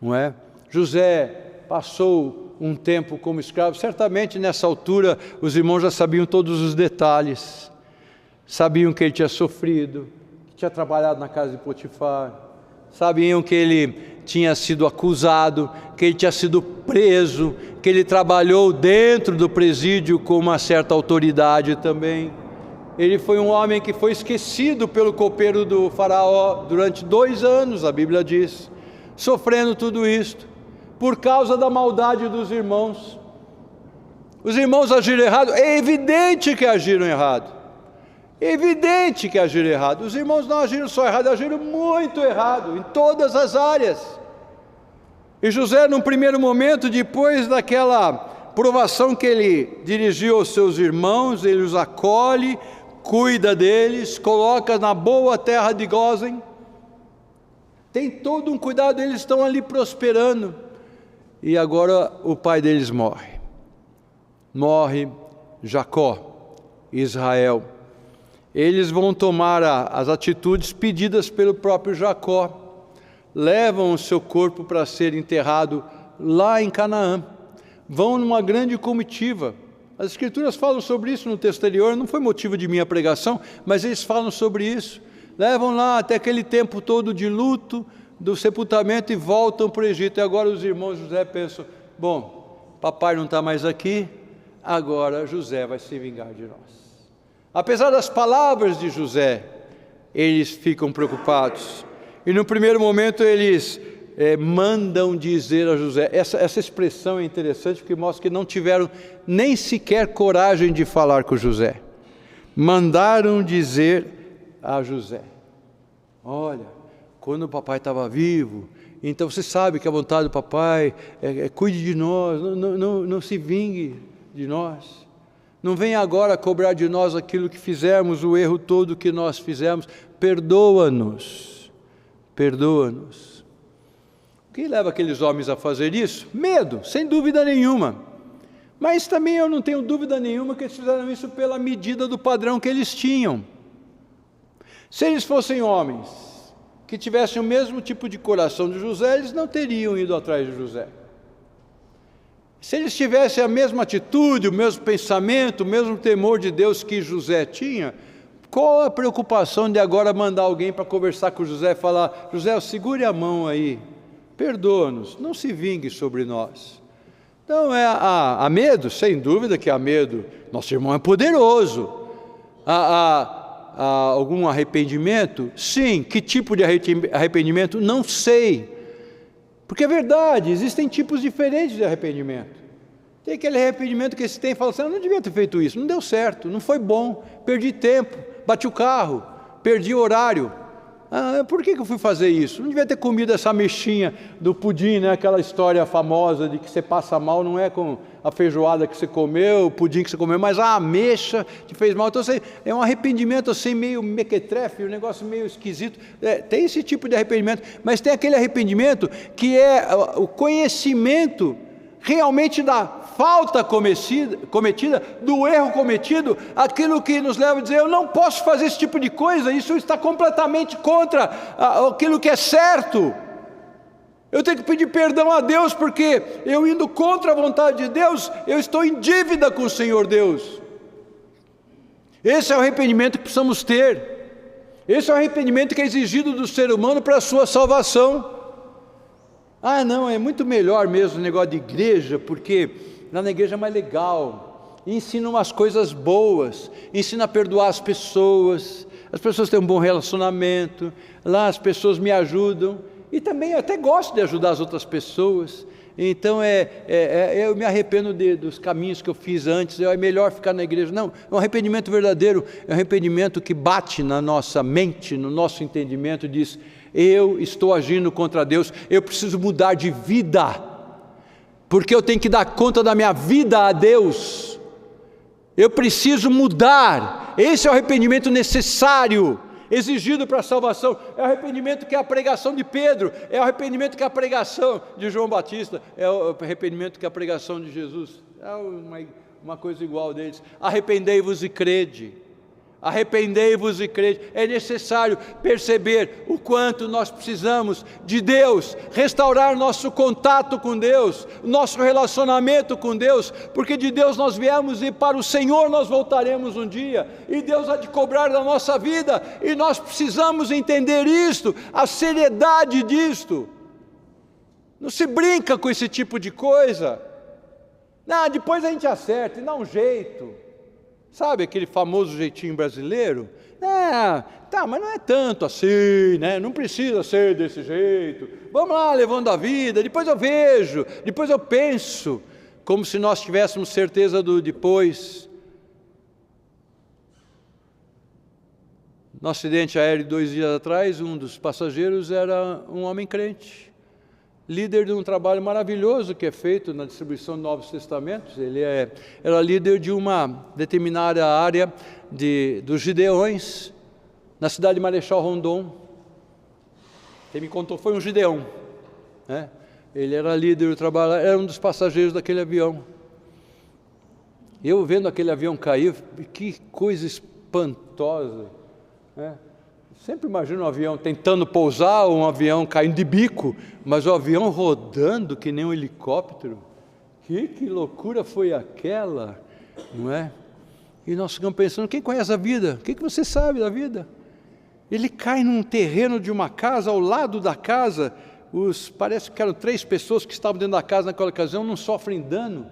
não é? José passou um tempo como escravo, certamente nessa altura os irmãos já sabiam todos os detalhes, sabiam que ele tinha sofrido, que tinha trabalhado na casa de Potifar, sabiam que ele tinha sido acusado, que ele tinha sido preso, que ele trabalhou dentro do presídio com uma certa autoridade também. Ele foi um homem que foi esquecido pelo copeiro do faraó durante 2 anos, a Bíblia diz, sofrendo tudo isto, por causa da maldade dos irmãos. Os irmãos agiram errado, é evidente que agiram errado. Evidente que agiram errado. Os irmãos não agiram só errado, agiram muito errado, em todas as áreas. E José, num primeiro momento, depois daquela provação que ele dirigiu aos seus irmãos, ele os acolhe, cuida deles, coloca na boa terra de Gósen, tem todo um cuidado, eles estão ali prosperando. E agora o pai deles morre Jacó, Israel. Eles vão tomar as atitudes pedidas pelo próprio Jacó, levam o seu corpo para ser enterrado lá em Canaã, vão numa grande comitiva. As Escrituras falam sobre isso no texto anterior, não foi motivo de minha pregação, mas eles falam sobre isso. Levam lá até aquele tempo todo de luto, do sepultamento, e voltam para o Egito. E agora os irmãos José pensam, bom, papai não está mais aqui, agora José vai se vingar de nós. Apesar das palavras de José, eles ficam preocupados. E no primeiro momento eles mandam dizer a José. Essa expressão é interessante porque mostra que não tiveram nem sequer coragem de falar com José. Mandaram dizer a José: olha, quando o papai estava vivo, então você sabe que a vontade do papai cuide de nós, não se vingue de nós. Não venha agora cobrar de nós aquilo que fizemos, o erro todo que nós fizemos. Perdoa-nos, perdoa-nos. O que leva aqueles homens a fazer isso? Medo, sem dúvida nenhuma. Mas também eu não tenho dúvida nenhuma que eles fizeram isso pela medida do padrão que eles tinham. Se eles fossem homens que tivessem o mesmo tipo de coração de José, eles não teriam ido atrás de José. Se eles tivessem a mesma atitude, o mesmo pensamento, o mesmo temor de Deus que José tinha, qual a preocupação de agora mandar alguém para conversar com José e falar: José, segure a mão aí, perdoa-nos, não se vingue sobre nós. Então há medo, sem dúvida que há medo. Nosso irmão é poderoso. Há algum arrependimento? Sim. Que tipo de arrependimento? Não sei. Porque é verdade, existem tipos diferentes de arrependimento. Tem aquele arrependimento que você tem e fala assim: eu não devia ter feito isso, não deu certo, não foi bom, perdi tempo, bati o carro, perdi o horário. Por que eu fui fazer isso? Não devia ter comido essa ameixinha do pudim, né? Aquela história famosa de que você passa mal, não é com a feijoada que você comeu, o pudim que você comeu, mas a ameixa te fez mal. Então é um arrependimento assim meio mequetrefe, um negócio meio esquisito. Tem esse tipo de arrependimento, mas tem aquele arrependimento que é o conhecimento realmente da falta cometida, do erro cometido, aquilo que nos leva a dizer: eu não posso fazer esse tipo de coisa, isso está completamente contra aquilo que é certo. Eu tenho que pedir perdão a Deus, porque eu indo contra a vontade de Deus, eu estou em dívida com o Senhor Deus. Esse é o arrependimento que precisamos ter. Esse é o arrependimento que é exigido do ser humano para a sua salvação. Não, é muito melhor mesmo o negócio de igreja, porque lá na igreja é mais legal, ensina umas coisas boas, ensina a perdoar as pessoas têm um bom relacionamento, lá as pessoas me ajudam, e também eu até gosto de ajudar as outras pessoas. Então eu me arrependo dos caminhos que eu fiz antes, é melhor ficar na igreja. Não, é um arrependimento verdadeiro, é um arrependimento que bate na nossa mente, no nosso entendimento, e diz: eu estou agindo contra Deus, eu preciso mudar de vida, porque eu tenho que dar conta da minha vida a Deus, eu preciso mudar. Esse é o arrependimento necessário, exigido para a salvação. É o arrependimento que é a pregação de Pedro, é o arrependimento que é a pregação de João Batista, é o arrependimento que é a pregação de Jesus. É uma coisa igual deles. Arrependei-vos e crede. Arrependei-vos e crede. É necessário perceber o quanto nós precisamos de Deus, restaurar nosso contato com Deus, nosso relacionamento com Deus, porque de Deus nós viemos e para o Senhor nós voltaremos um dia, e Deus há de cobrar da nossa vida, e nós precisamos entender isto, a seriedade disto. Não se brinca com esse tipo de coisa. Depois a gente acerta e dá um jeito. Sabe aquele famoso jeitinho brasileiro? Mas não é tanto assim, né? Não precisa ser desse jeito. Vamos lá, levando a vida, depois eu vejo, depois eu penso, como se nós tivéssemos certeza do depois. No acidente aéreo 2 dias atrás, um dos passageiros era um homem crente, líder de um trabalho maravilhoso que é feito na distribuição de Novos Testamentos. Ele era líder de uma determinada área dos Gideões, na cidade de Marechal Rondon. Quem me contou foi um Gideão, né? Ele era líder do trabalho, era um dos passageiros daquele avião. Eu vendo aquele avião cair, que coisa espantosa, né? Sempre imagino um avião tentando pousar, ou um avião caindo de bico, mas o avião rodando que nem um helicóptero. Que loucura foi aquela, não é? E nós ficamos pensando: quem conhece a vida? O que você sabe da vida? Ele cai num terreno de uma casa, ao lado da casa, parece que eram 3 pessoas que estavam dentro da casa naquela ocasião, não sofrem dano.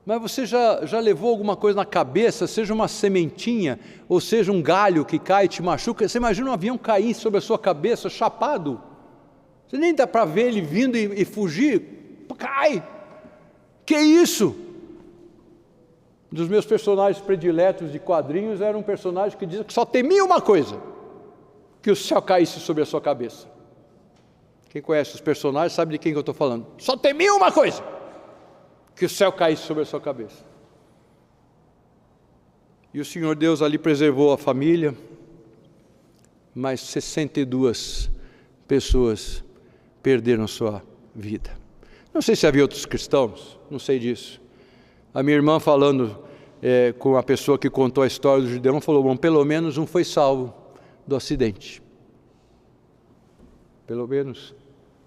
Mas você já levou alguma coisa na cabeça, seja uma sementinha, ou seja um galho que cai e te machuca? Você imagina um avião cair sobre a sua cabeça, chapado? Você nem dá para ver ele vindo e fugir. Cai! Que isso? Um dos meus personagens prediletos de quadrinhos era um personagem que dizia que só temia uma coisa: que o céu caísse sobre a sua cabeça. Quem conhece os personagens sabe de quem que eu estou falando. Só temia uma coisa: que o céu caísse sobre a sua cabeça. E o Senhor Deus ali preservou a família, mas 62 pessoas perderam sua vida. Não sei se havia outros cristãos, não sei disso. A minha irmã falando com a pessoa que contou a história do Gideão, falou: bom, pelo menos um foi salvo do acidente. Pelo menos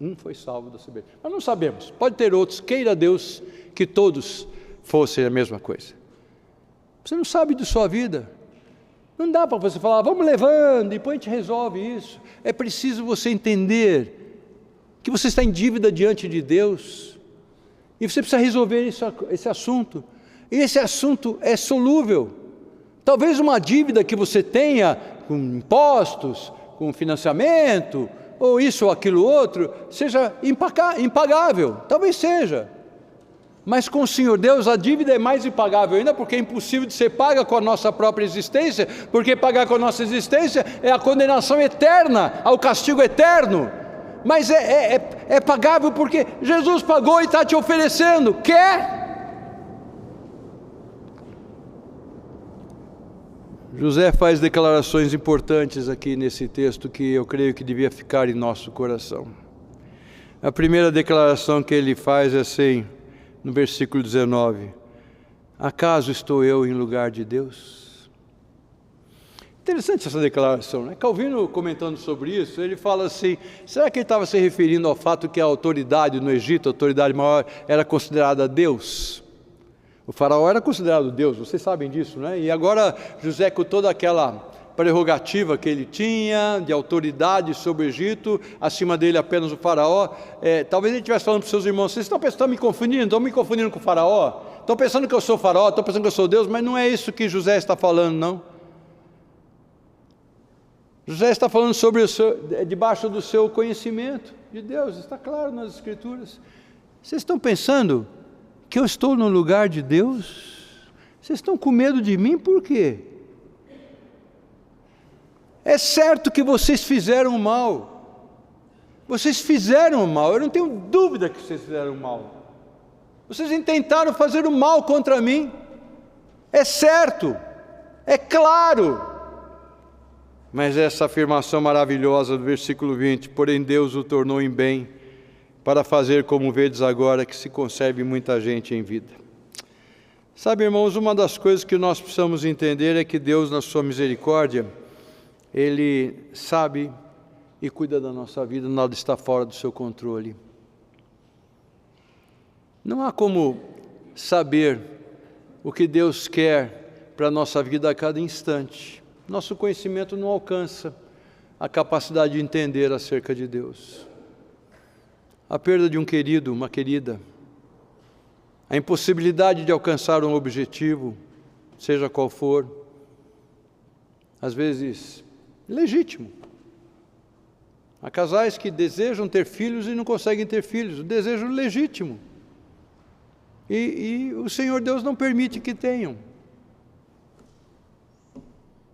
um foi salvo do acidente. Mas não sabemos, pode ter outros, queira Deus que todos fossem a mesma coisa. Você não sabe de sua vida. Não dá para você falar: vamos levando, depois a gente resolve isso. É preciso você entender que você está em dívida diante de Deus, e você precisa resolver esse assunto, e esse assunto é solúvel. Talvez uma dívida que você tenha com impostos, com financiamento, ou isso ou aquilo outro, seja impagável, talvez seja. Mas com o Senhor Deus a dívida é mais impagável ainda, porque é impossível de ser paga com a nossa própria existência, porque pagar com a nossa existência é a condenação eterna, ao castigo eterno. Mas é pagável porque Jesus pagou e está te oferecendo. Quer? José faz declarações importantes aqui nesse texto que eu creio que devia ficar em nosso coração. A primeira declaração que ele faz é assim, no versículo 19: acaso estou eu em lugar de Deus? Interessante essa declaração, né? Calvino, comentando sobre isso, ele fala assim: será que ele estava se referindo ao fato que a autoridade no Egito, a autoridade maior, era considerada Deus? O faraó era considerado Deus, vocês sabem disso, né? E agora José, com toda aquela prerrogativa que ele tinha, de autoridade sobre o Egito, acima dele apenas o faraó, talvez ele estivesse falando para os seus irmãos: vocês estão me confundindo? Estão me confundindo com o faraó? Estão pensando que eu sou faraó? Estão pensando que eu sou Deus? Mas não é isso que José está falando, não. José está falando sobre debaixo do seu conhecimento de Deus, está claro nas Escrituras. Vocês estão pensando que eu estou no lugar de Deus? Vocês estão com medo de mim por quê? É certo que vocês fizeram mal. Vocês fizeram mal, eu não tenho dúvida que vocês fizeram mal. Vocês intentaram fazer o mal contra mim. É certo, é claro. Mas essa afirmação maravilhosa do versículo 20: porém Deus o tornou em bem, para fazer como vedes agora, que se conserve muita gente em vida. Sabe, irmãos, uma das coisas que nós precisamos entender é que Deus, na sua misericórdia, Ele sabe e cuida da nossa vida, nada está fora do seu controle. Não há como saber o que Deus quer para a nossa vida a cada instante. Nosso conhecimento não alcança a capacidade de entender acerca de Deus. A perda de um querido, uma querida, a impossibilidade de alcançar um objetivo, seja qual for, às vezes legítimo. Há casais que desejam ter filhos e não conseguem ter filhos, o desejo legítimo. E o Senhor Deus não permite que tenham.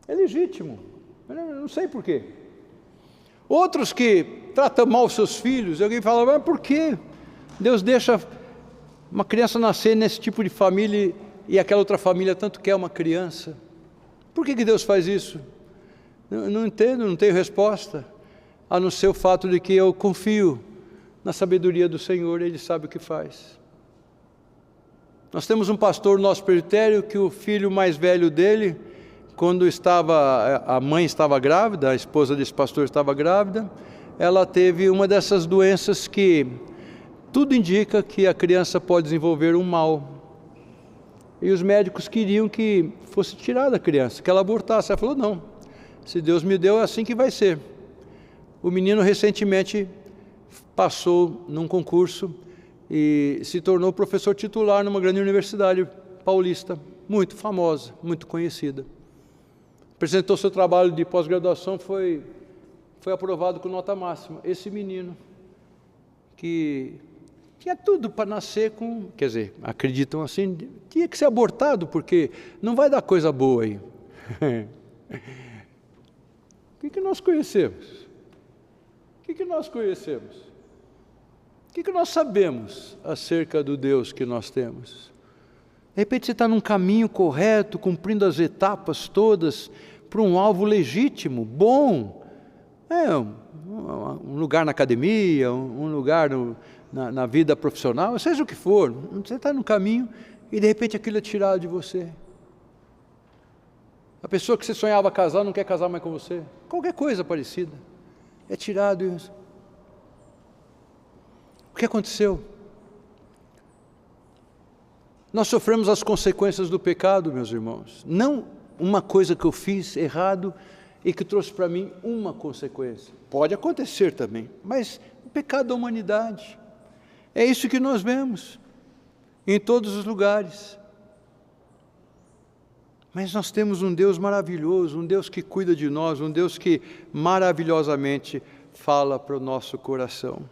É legítimo, eu não sei por quê. Outros que tratam mal seus filhos, e alguém fala: mas por que Deus deixa uma criança nascer nesse tipo de família e aquela outra família tanto quer uma criança? Por que Deus faz isso? Eu não entendo, não tenho resposta, a não ser o fato de que eu confio na sabedoria do Senhor, Ele sabe o que faz. Nós temos um pastor no nosso presbitério que o filho mais velho dele, quando a mãe estava grávida, a esposa desse pastor estava grávida, ela teve uma dessas doenças que tudo indica que a criança pode desenvolver um mal. E os médicos queriam que fosse tirada a criança, que ela abortasse. Ela falou: não, se Deus me deu, é assim que vai ser. O menino recentemente passou num concurso e se tornou professor titular numa grande universidade paulista, muito famosa, muito conhecida. Apresentou seu trabalho de pós-graduação, foi aprovado com nota máxima. Esse menino, que tinha tudo para nascer com, quer dizer, acreditam assim, tinha que ser abortado, porque não vai dar coisa boa aí. O que nós conhecemos? O que nós conhecemos? O que nós sabemos acerca do Deus que nós temos? De repente você está num caminho correto, cumprindo as etapas todas, para um alvo legítimo, bom. Um lugar na academia, um lugar na vida profissional, seja o que for. Você está no caminho e de repente aquilo é tirado de você. A pessoa que você sonhava casar não quer casar mais com você. Qualquer coisa parecida. É tirado isso. O que aconteceu? Nós sofremos as consequências do pecado, meus irmãos. Não uma coisa que eu fiz errado e que trouxe para mim uma consequência. Pode acontecer também, mas o pecado da humanidade. É isso que nós vemos em todos os lugares. Mas nós temos um Deus maravilhoso, um Deus que cuida de nós, um Deus que maravilhosamente fala para o nosso coração.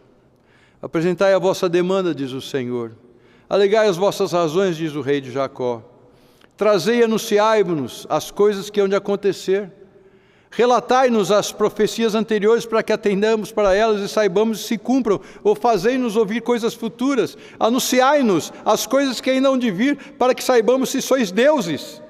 Apresentai a vossa demanda, diz o Senhor. Alegai as vossas razões, diz o rei de Jacó. Trazei e anunciai-nos as coisas que hão de acontecer. Relatai-nos as profecias anteriores para que atendamos para elas e saibamos se cumpram, ou fazei-nos ouvir coisas futuras. Anunciai-nos as coisas que ainda hão de vir, para que saibamos se sois deuses.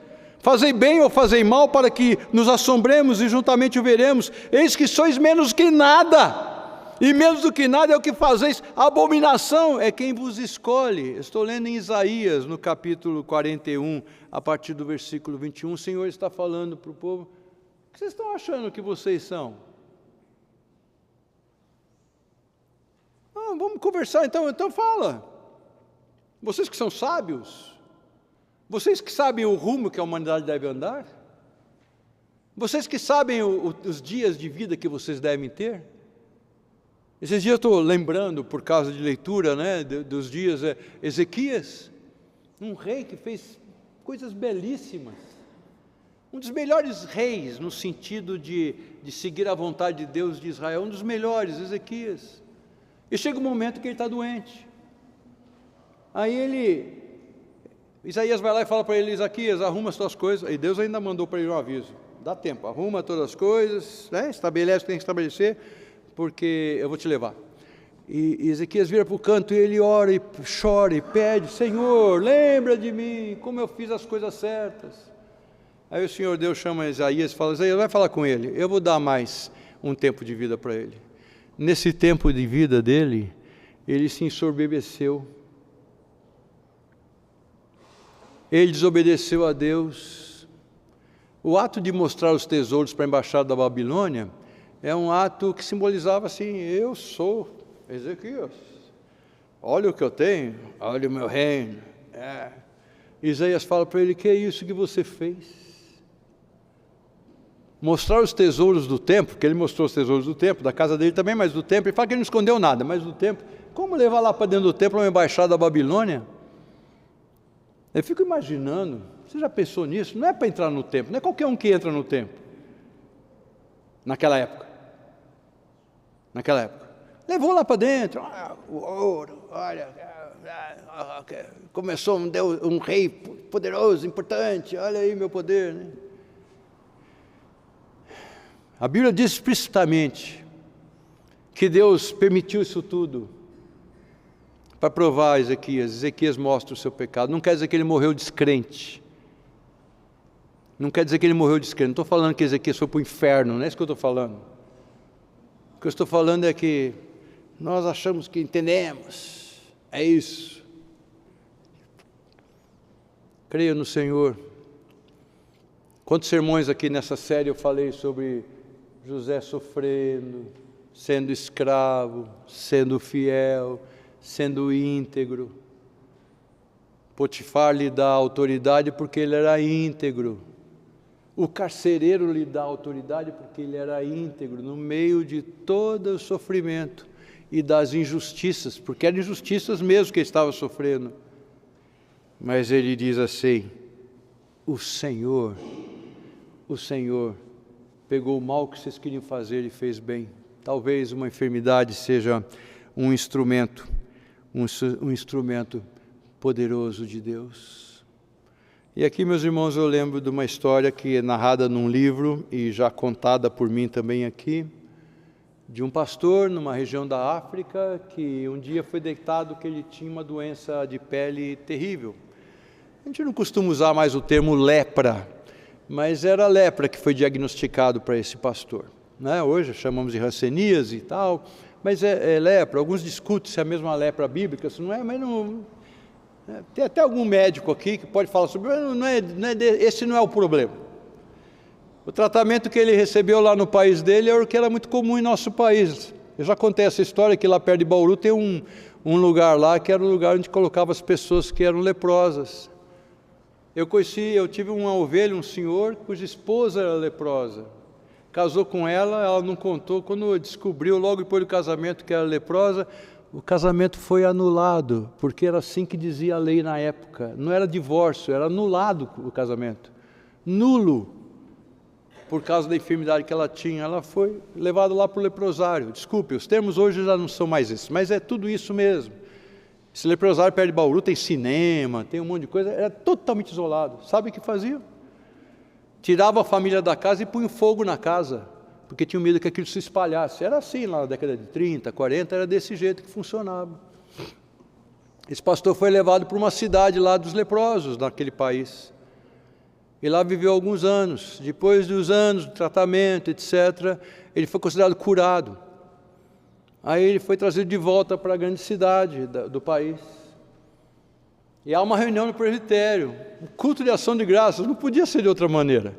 Fazei bem ou fazei mal, para que nos assombremos e juntamente o veremos. Eis que sois menos que nada, e menos do que nada é o que fazeis. Abominação é quem vos escolhe. Estou lendo em Isaías, no capítulo 41, a partir do versículo 21. O Senhor está falando para o povo: o que vocês estão achando que vocês são? Vamos conversar então fala. Vocês que são sábios, vocês que sabem o rumo que a humanidade deve andar, vocês que sabem os dias de vida que vocês devem ter. Esses dias eu estou lembrando, por causa de leitura, dos dias, Ezequias, um rei que fez coisas belíssimas, um dos melhores reis, no sentido de seguir a vontade de Deus de Israel, um dos melhores, Ezequias. E chega um momento que ele está doente. Aí Isaías vai lá e fala para ele: Ezequias, arruma as tuas coisas. E Deus ainda mandou para ele um aviso: dá tempo, arruma todas as coisas, estabelece o que tem que estabelecer, porque eu vou te levar. E Ezequias vira para o canto e ele ora e chora e pede: Senhor, lembra de mim, como eu fiz as coisas certas. Aí o Senhor Deus chama Isaías e fala: Isaías, vai falar com ele, eu vou dar mais um tempo de vida para ele. Nesse tempo de vida dele, ele se ensoberbeceu. Ele desobedeceu a Deus. O ato de mostrar os tesouros para a embaixada da Babilônia é um ato que simbolizava assim: eu sou Ezequias, olha o que eu tenho, olha o meu reino. Isaías fala para ele: que é isso que você fez? Mostrar os tesouros do templo, porque ele mostrou os tesouros do templo, da casa dele também, mas do templo, ele fala que ele não escondeu nada, mas do templo, como levar lá para dentro do templo uma embaixada da Babilônia? Eu fico imaginando, você já pensou nisso? Não é para entrar no templo, não é qualquer um que entra no templo, naquela época. Levou lá para dentro, o ouro, olha, começou um rei poderoso, importante, olha aí meu poder, né? A Bíblia diz explicitamente que Deus permitiu isso tudo para provar a Ezequias. Ezequias mostra o seu pecado. Não quer dizer que ele morreu descrente. Não estou falando que Ezequias foi para o inferno, não é isso que eu estou falando. O que eu estou falando é que nós achamos que entendemos. É isso. Creia no Senhor. Quantos sermões aqui nessa série eu falei sobre José sofrendo, sendo escravo, sendo fiel, sendo íntegro. Potifar lhe dá autoridade porque ele era íntegro. O carcereiro lhe dá autoridade porque ele era íntegro, no meio de todo o sofrimento. e das injustiças, porque eram injustiças mesmo que ele estava sofrendo. Mas ele diz assim: o Senhor pegou o mal que vocês queriam fazer e fez bem. Talvez uma enfermidade seja um instrumento poderoso de Deus. E aqui, meus irmãos, eu lembro de uma história que é narrada num livro e já contada por mim também aqui, de um pastor numa região da África que um dia foi detectado que ele tinha uma doença de pele terrível. A gente não costuma usar mais o termo lepra, mas era lepra que foi diagnosticado para esse pastor, né? Hoje chamamos de hanseníase e tal, mas é lepra. Alguns discutem se é a mesma lepra bíblica, se não é, mas não... Tem até algum médico aqui que pode falar sobre, esse não é o problema. O tratamento que ele recebeu lá no país dele era o que era muito comum em nosso país. Eu já contei essa história que lá perto de Bauru tem um lugar lá que era o lugar onde colocava as pessoas que eram leprosas. Eu tive uma ovelha, um senhor cuja esposa era leprosa. Casou com ela, ela não contou. Quando descobriu, logo depois do casamento, que era leprosa, o casamento foi anulado, porque era assim que dizia a lei na época. Não era divórcio, era anulado o casamento. Nulo, por causa da enfermidade que ela tinha. Ela foi levada lá para o leprosário. Desculpe, os termos hoje já não são mais esses, mas é tudo isso mesmo. Esse leprosário perto de Bauru tem cinema, tem um monte de coisa, era totalmente isolado. Sabe o que fazia? Tirava a família da casa e punha fogo na casa, porque tinha medo que aquilo se espalhasse. Era assim lá na década de 30, 40, era desse jeito que funcionava. Esse pastor foi levado para uma cidade lá dos leprosos, naquele país. E lá viveu alguns anos. Depois dos anos de tratamento, etc., ele foi considerado curado. Aí ele foi trazido de volta para a grande cidade do país. E há uma reunião no presbitério, um culto de ação de graças, não podia ser de outra maneira.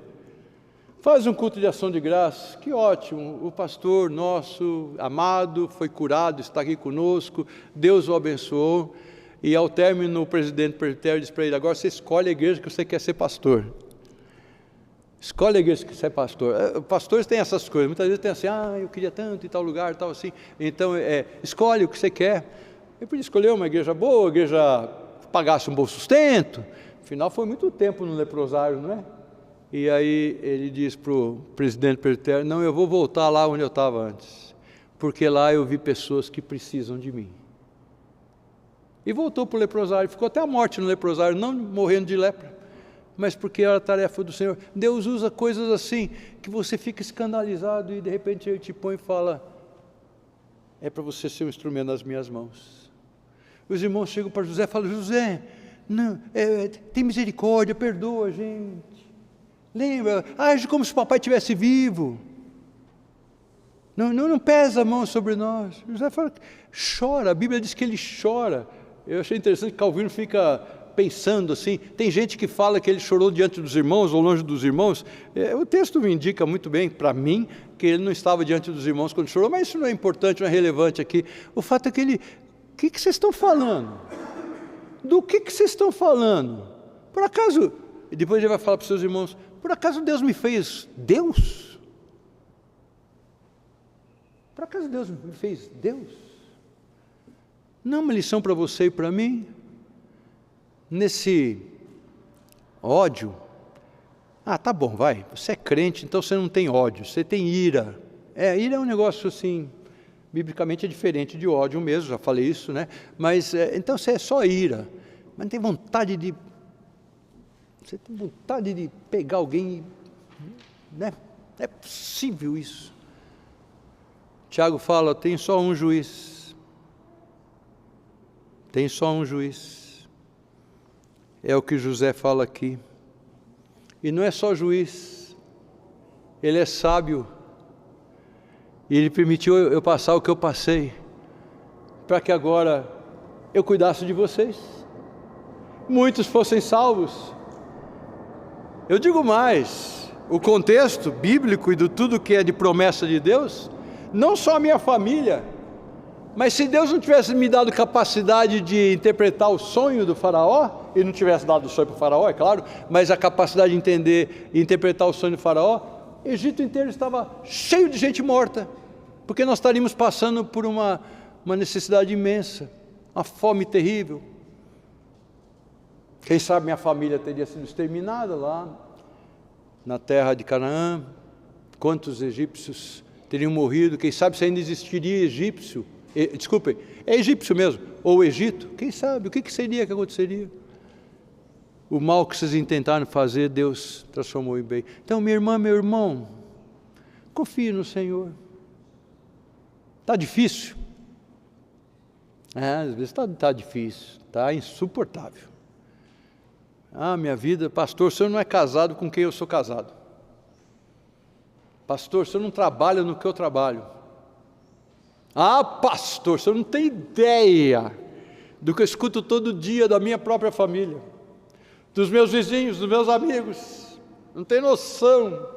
Faz um culto de ação de graças, que ótimo, o pastor nosso amado foi curado, está aqui conosco, Deus o abençoou. E ao término, o presidente do presbitério disse para ele: agora você escolhe a igreja que você quer ser pastor. Escolhe a igreja que você é pastor. Pastores têm essas coisas, muitas vezes tem assim: eu queria tanto em tal lugar, tal assim. Então, escolhe o que você quer. Eu podia escolher uma igreja boa, uma igreja que pagasse um bom sustento. Afinal, foi muito tempo no leprosário, não é? E aí ele diz para o presidente do presbitério: não, eu vou voltar lá onde eu estava antes, porque lá eu vi pessoas que precisam de mim. E voltou para o leprosário, ficou até a morte no leprosário, não morrendo de lepra, mas porque era a tarefa do Senhor. Deus usa coisas assim, que você fica escandalizado e de repente Ele te põe e fala: é para você ser um instrumento nas minhas mãos. Os irmãos chegam para José e falam: José, não, tem misericórdia, perdoa a gente. Lembra, age como se o papai estivesse vivo. Não pesa a mão sobre nós. José fala, chora, a Bíblia diz que ele chora. Eu achei interessante que Calvino fica pensando assim, tem gente que fala que ele chorou diante dos irmãos ou longe dos irmãos. O texto me indica muito bem para mim que ele não estava diante dos irmãos quando chorou, mas isso não é importante, não é relevante aqui. O fato é que ele, o que vocês estão falando? Do que vocês estão falando? Por acaso, e depois ele vai falar para os seus irmãos, por acaso Deus me fez Deus? Por acaso Deus me fez Deus? Não é uma lição para você e para mim? Nesse ódio, tá bom, vai, você é crente, então você não tem ódio, você tem ira. Ira é um negócio assim, biblicamente é diferente de ódio mesmo, já falei isso, né? Mas, então você é só ira, mas não tem vontade de... Você tem vontade de pegar alguém, né? Não é possível isso. Tiago fala, tem só um juiz. Tem só um juiz. É o que José fala aqui. E não é só juiz, ele é sábio. E ele permitiu eu passar o que eu passei, para que agora eu cuidasse de vocês. Muitos fossem salvos. Eu digo mais, o contexto bíblico e de tudo que é de promessa de Deus, não só a minha família, mas se Deus não tivesse me dado capacidade de interpretar o sonho do faraó, e não tivesse dado o sonho para o faraó, é claro, mas a capacidade de entender e interpretar o sonho do faraó, o Egito inteiro estava cheio de gente morta, porque nós estaríamos passando por uma uma necessidade imensa, uma fome terrível. Quem sabe minha família teria sido exterminada lá na terra de Canaã, quantos egípcios teriam morrido, quem sabe se ainda existiria egípcio, desculpem, é egípcio mesmo, ou Egito, quem sabe, o que seria que aconteceria? O mal que vocês intentaram fazer, Deus transformou em bem. Então, minha irmã, meu irmão, confie no Senhor. Está difícil? Às vezes está difícil, está insuportável. Minha vida, pastor, o senhor não é casado com quem eu sou casado. Pastor, o senhor não trabalha no que eu trabalho. Pastor, o senhor não tem ideia do que eu escuto todo dia da minha própria família, dos meus vizinhos, dos meus amigos. Não tem noção.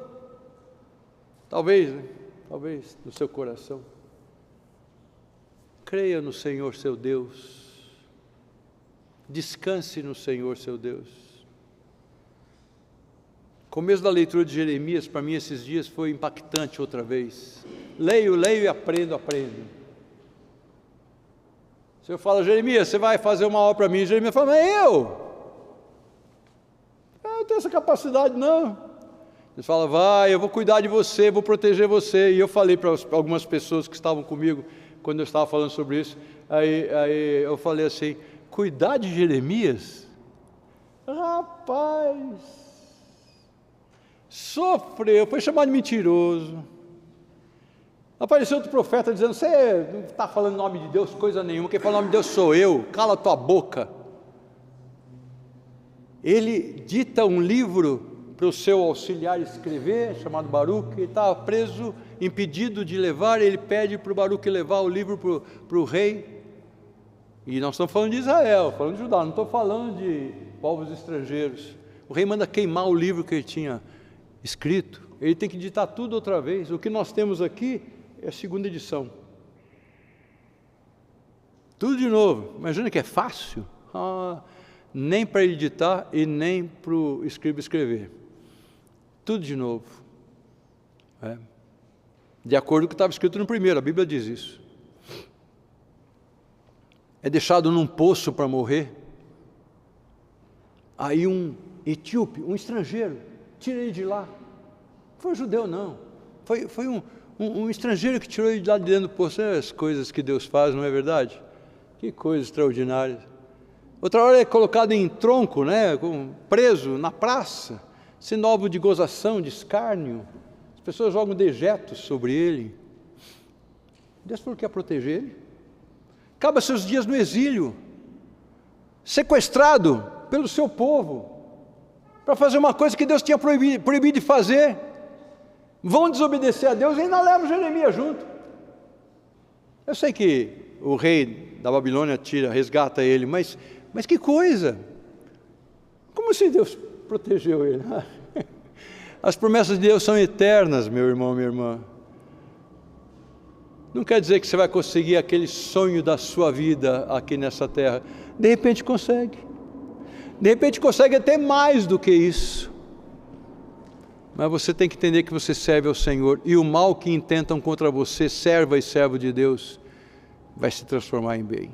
Talvez, né? Talvez no seu coração. Creia no Senhor seu Deus. Descanse no Senhor seu Deus. O começo da leitura de Jeremias, para mim, esses dias foi impactante outra vez. Leio e aprendo. O Senhor fala, Jeremias, você vai fazer uma obra para mim. Jeremias fala, mas eu não tenho essa capacidade, não. Ele fala, vai, eu vou cuidar de você, vou proteger você. E eu falei para algumas pessoas que estavam comigo, quando eu estava falando sobre isso, aí eu falei assim, cuidar de Jeremias? Rapaz, sofreu, foi chamado de mentiroso. Apareceu outro profeta dizendo, você não está falando em nome de Deus coisa nenhuma, quem fala em nome de Deus sou eu, cala tua boca. Ele dita um livro para o seu auxiliar escrever, chamado Baruque, ele estava preso, impedido de levar, ele pede para o Baruque levar o livro para o rei. E nós estamos falando de Israel, falando de Judá, não estou falando de povos estrangeiros. O rei manda queimar o livro que ele tinha escrito, ele tem que ditar tudo outra vez. O que nós temos aqui é a segunda edição. Tudo de novo, imagina que é fácil? Nem para ele ditar e nem para o escriba escrever. Tudo de novo. De acordo com o que estava escrito no primeiro, a Bíblia diz isso. É deixado num poço para morrer. Aí um etíope, um estrangeiro, tira ele de lá. Não foi um judeu, não. Foi um estrangeiro que tirou ele de lá de dentro do poço. As coisas que Deus faz, não é verdade? Que coisa extraordinária. Outra hora é colocado em tronco, né, preso na praça, sendo alvo de gozação, de escárnio. As pessoas jogam dejetos sobre ele. Deus falou que ia proteger ele. Acaba seus dias no exílio, sequestrado pelo seu povo, para fazer uma coisa que Deus tinha proibido de fazer. Vão desobedecer a Deus e ainda levam Jeremias junto. Eu sei que o rei da Babilônia resgata ele, mas que coisa! Como assim Deus protegeu ele? As promessas de Deus são eternas, meu irmão, minha irmã. Não quer dizer que você vai conseguir aquele sonho da sua vida aqui nessa terra. De repente consegue. De repente consegue até mais do que isso. Mas você tem que entender que você serve ao Senhor. E o mal que intentam contra você, serva e servo de Deus, vai se transformar em bem.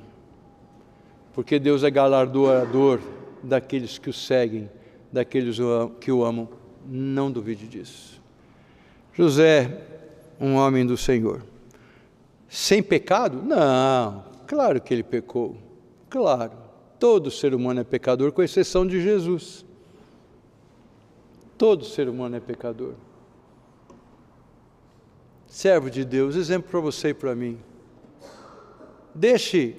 Porque Deus é galardoador daqueles que o seguem, daqueles que o amam. Não duvide disso. José, um homem do Senhor. Sem pecado? Não, claro que ele pecou. Claro, todo ser humano é pecador, com exceção de Jesus. Todo ser humano é pecador. Servo de Deus, exemplo para você e para mim. Deixe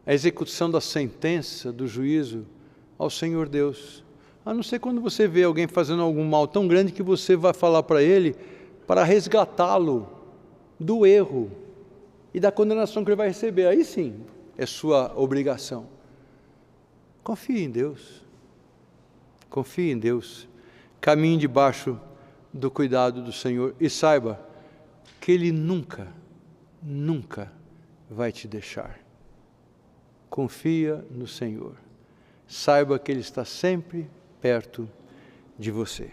a execução da sentença, do juízo, ao Senhor Deus. A não ser quando você vê alguém fazendo algum mal tão grande que você vai falar para ele para resgatá-lo do erro e da condenação que ele vai receber. Aí sim, é sua obrigação. Confie em Deus. Confie em Deus. Caminhe debaixo do cuidado do Senhor e saiba que Ele nunca, nunca vai te deixar. Confia no Senhor. Saiba que Ele está sempre perto de você.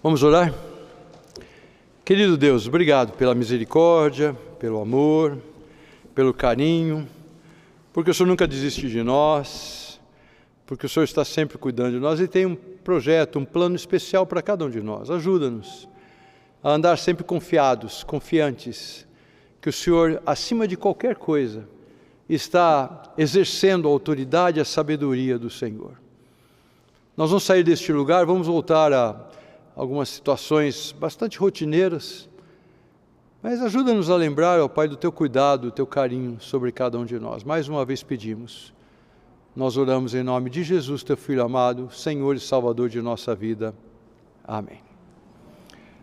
Vamos orar? Querido Deus, obrigado pela misericórdia, pelo amor, pelo carinho, porque o Senhor nunca desiste de nós, porque o Senhor está sempre cuidando de nós e tem um projeto, um plano especial para cada um de nós. Ajuda-nos a andar sempre confiados, confiantes, que o Senhor, acima de qualquer coisa, está exercendo a autoridade e a sabedoria do Senhor. Nós vamos sair deste lugar, vamos voltar a algumas situações bastante rotineiras, mas ajuda-nos a lembrar, ó Pai, do Teu cuidado, do Teu carinho sobre cada um de nós. Mais uma vez pedimos, nós oramos em nome de Jesus, Teu Filho amado, Senhor e Salvador de nossa vida. Amém.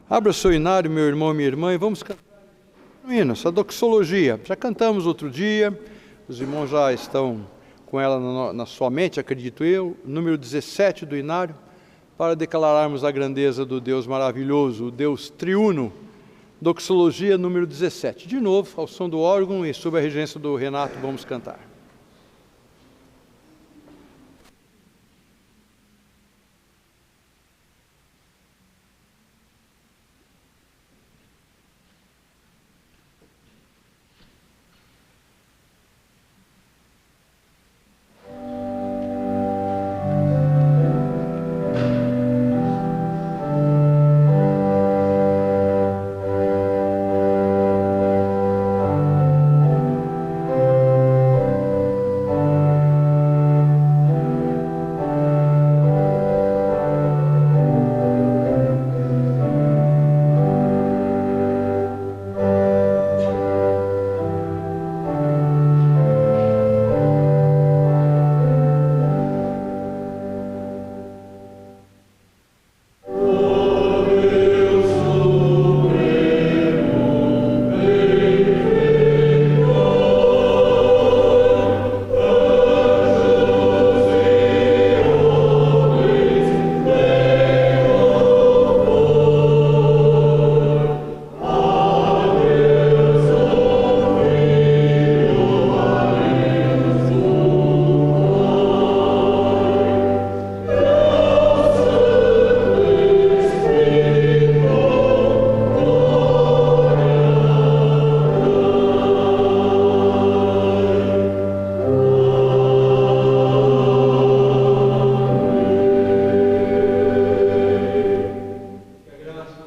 Abra o seu inário, meu irmão e minha irmã, e vamos cantar essa doxologia. Já cantamos outro dia, os irmãos já estão com ela na sua mente, acredito eu, número 17 do inário, para declararmos a grandeza do Deus maravilhoso, o Deus triuno, doxologia número 17. De novo, ao som do órgão e sob a regência do Renato, vamos cantar.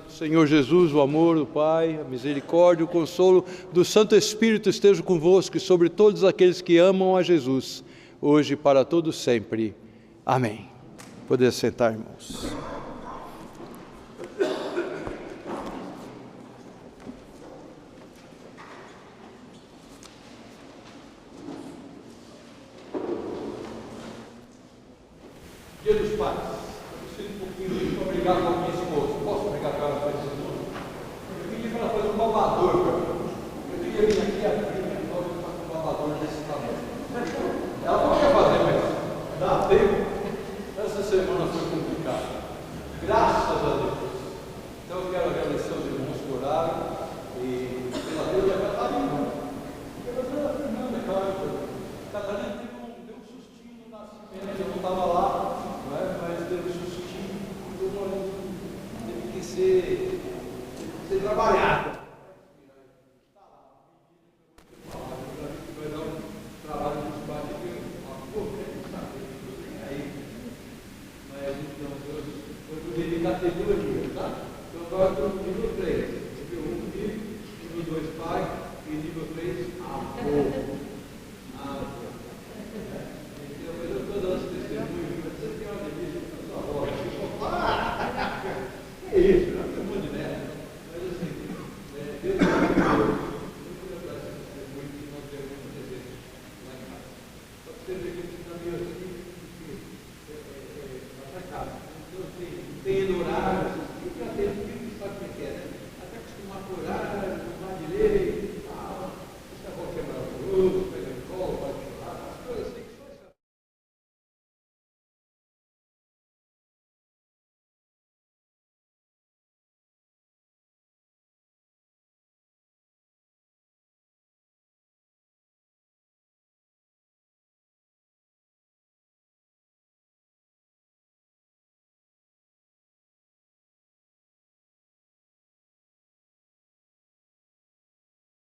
Senhor Jesus, o amor do Pai, a misericórdia, o consolo do Santo Espírito esteja convosco e sobre todos aqueles que amam a Jesus, hoje e para todos sempre. Amém. Poder sentar, irmãos. Dia dos Pais. Eu sinto um pouquinho de obrigado com a minha esposa. Posso obrigar com ela para esse mundo? Eu pedi para ela fazer um babador para mim. Eu queria vir aqui abrir minha porta e fazer um babador desse tamanho. Ela não quer fazer, mas dá tempo. Essa semana foi complicada. Graças a Deus. Então eu quero agradecer aos irmãos que oraram e pela Deus da Catarina. Pela Deus da Fernanda, claro. Catarina deu um sustinho no nascimento, eu não estava lá. Mas teve sustinho, teve que ser trabalhado. Vai dar um trabalho de bate aqui, mas então, eu poderia categoria, tá? Então agora eu estou no nível 3. Nível 1, filho, nível 2, pai, e nível 3, avô. Eu estou dando esse testemunho. É isso, não é muito de neve. Mas assim, Deus é muito bom. Eu vou lembrar esse testemunho que nós devemos fazer lá em casa. Só que você vê que na minha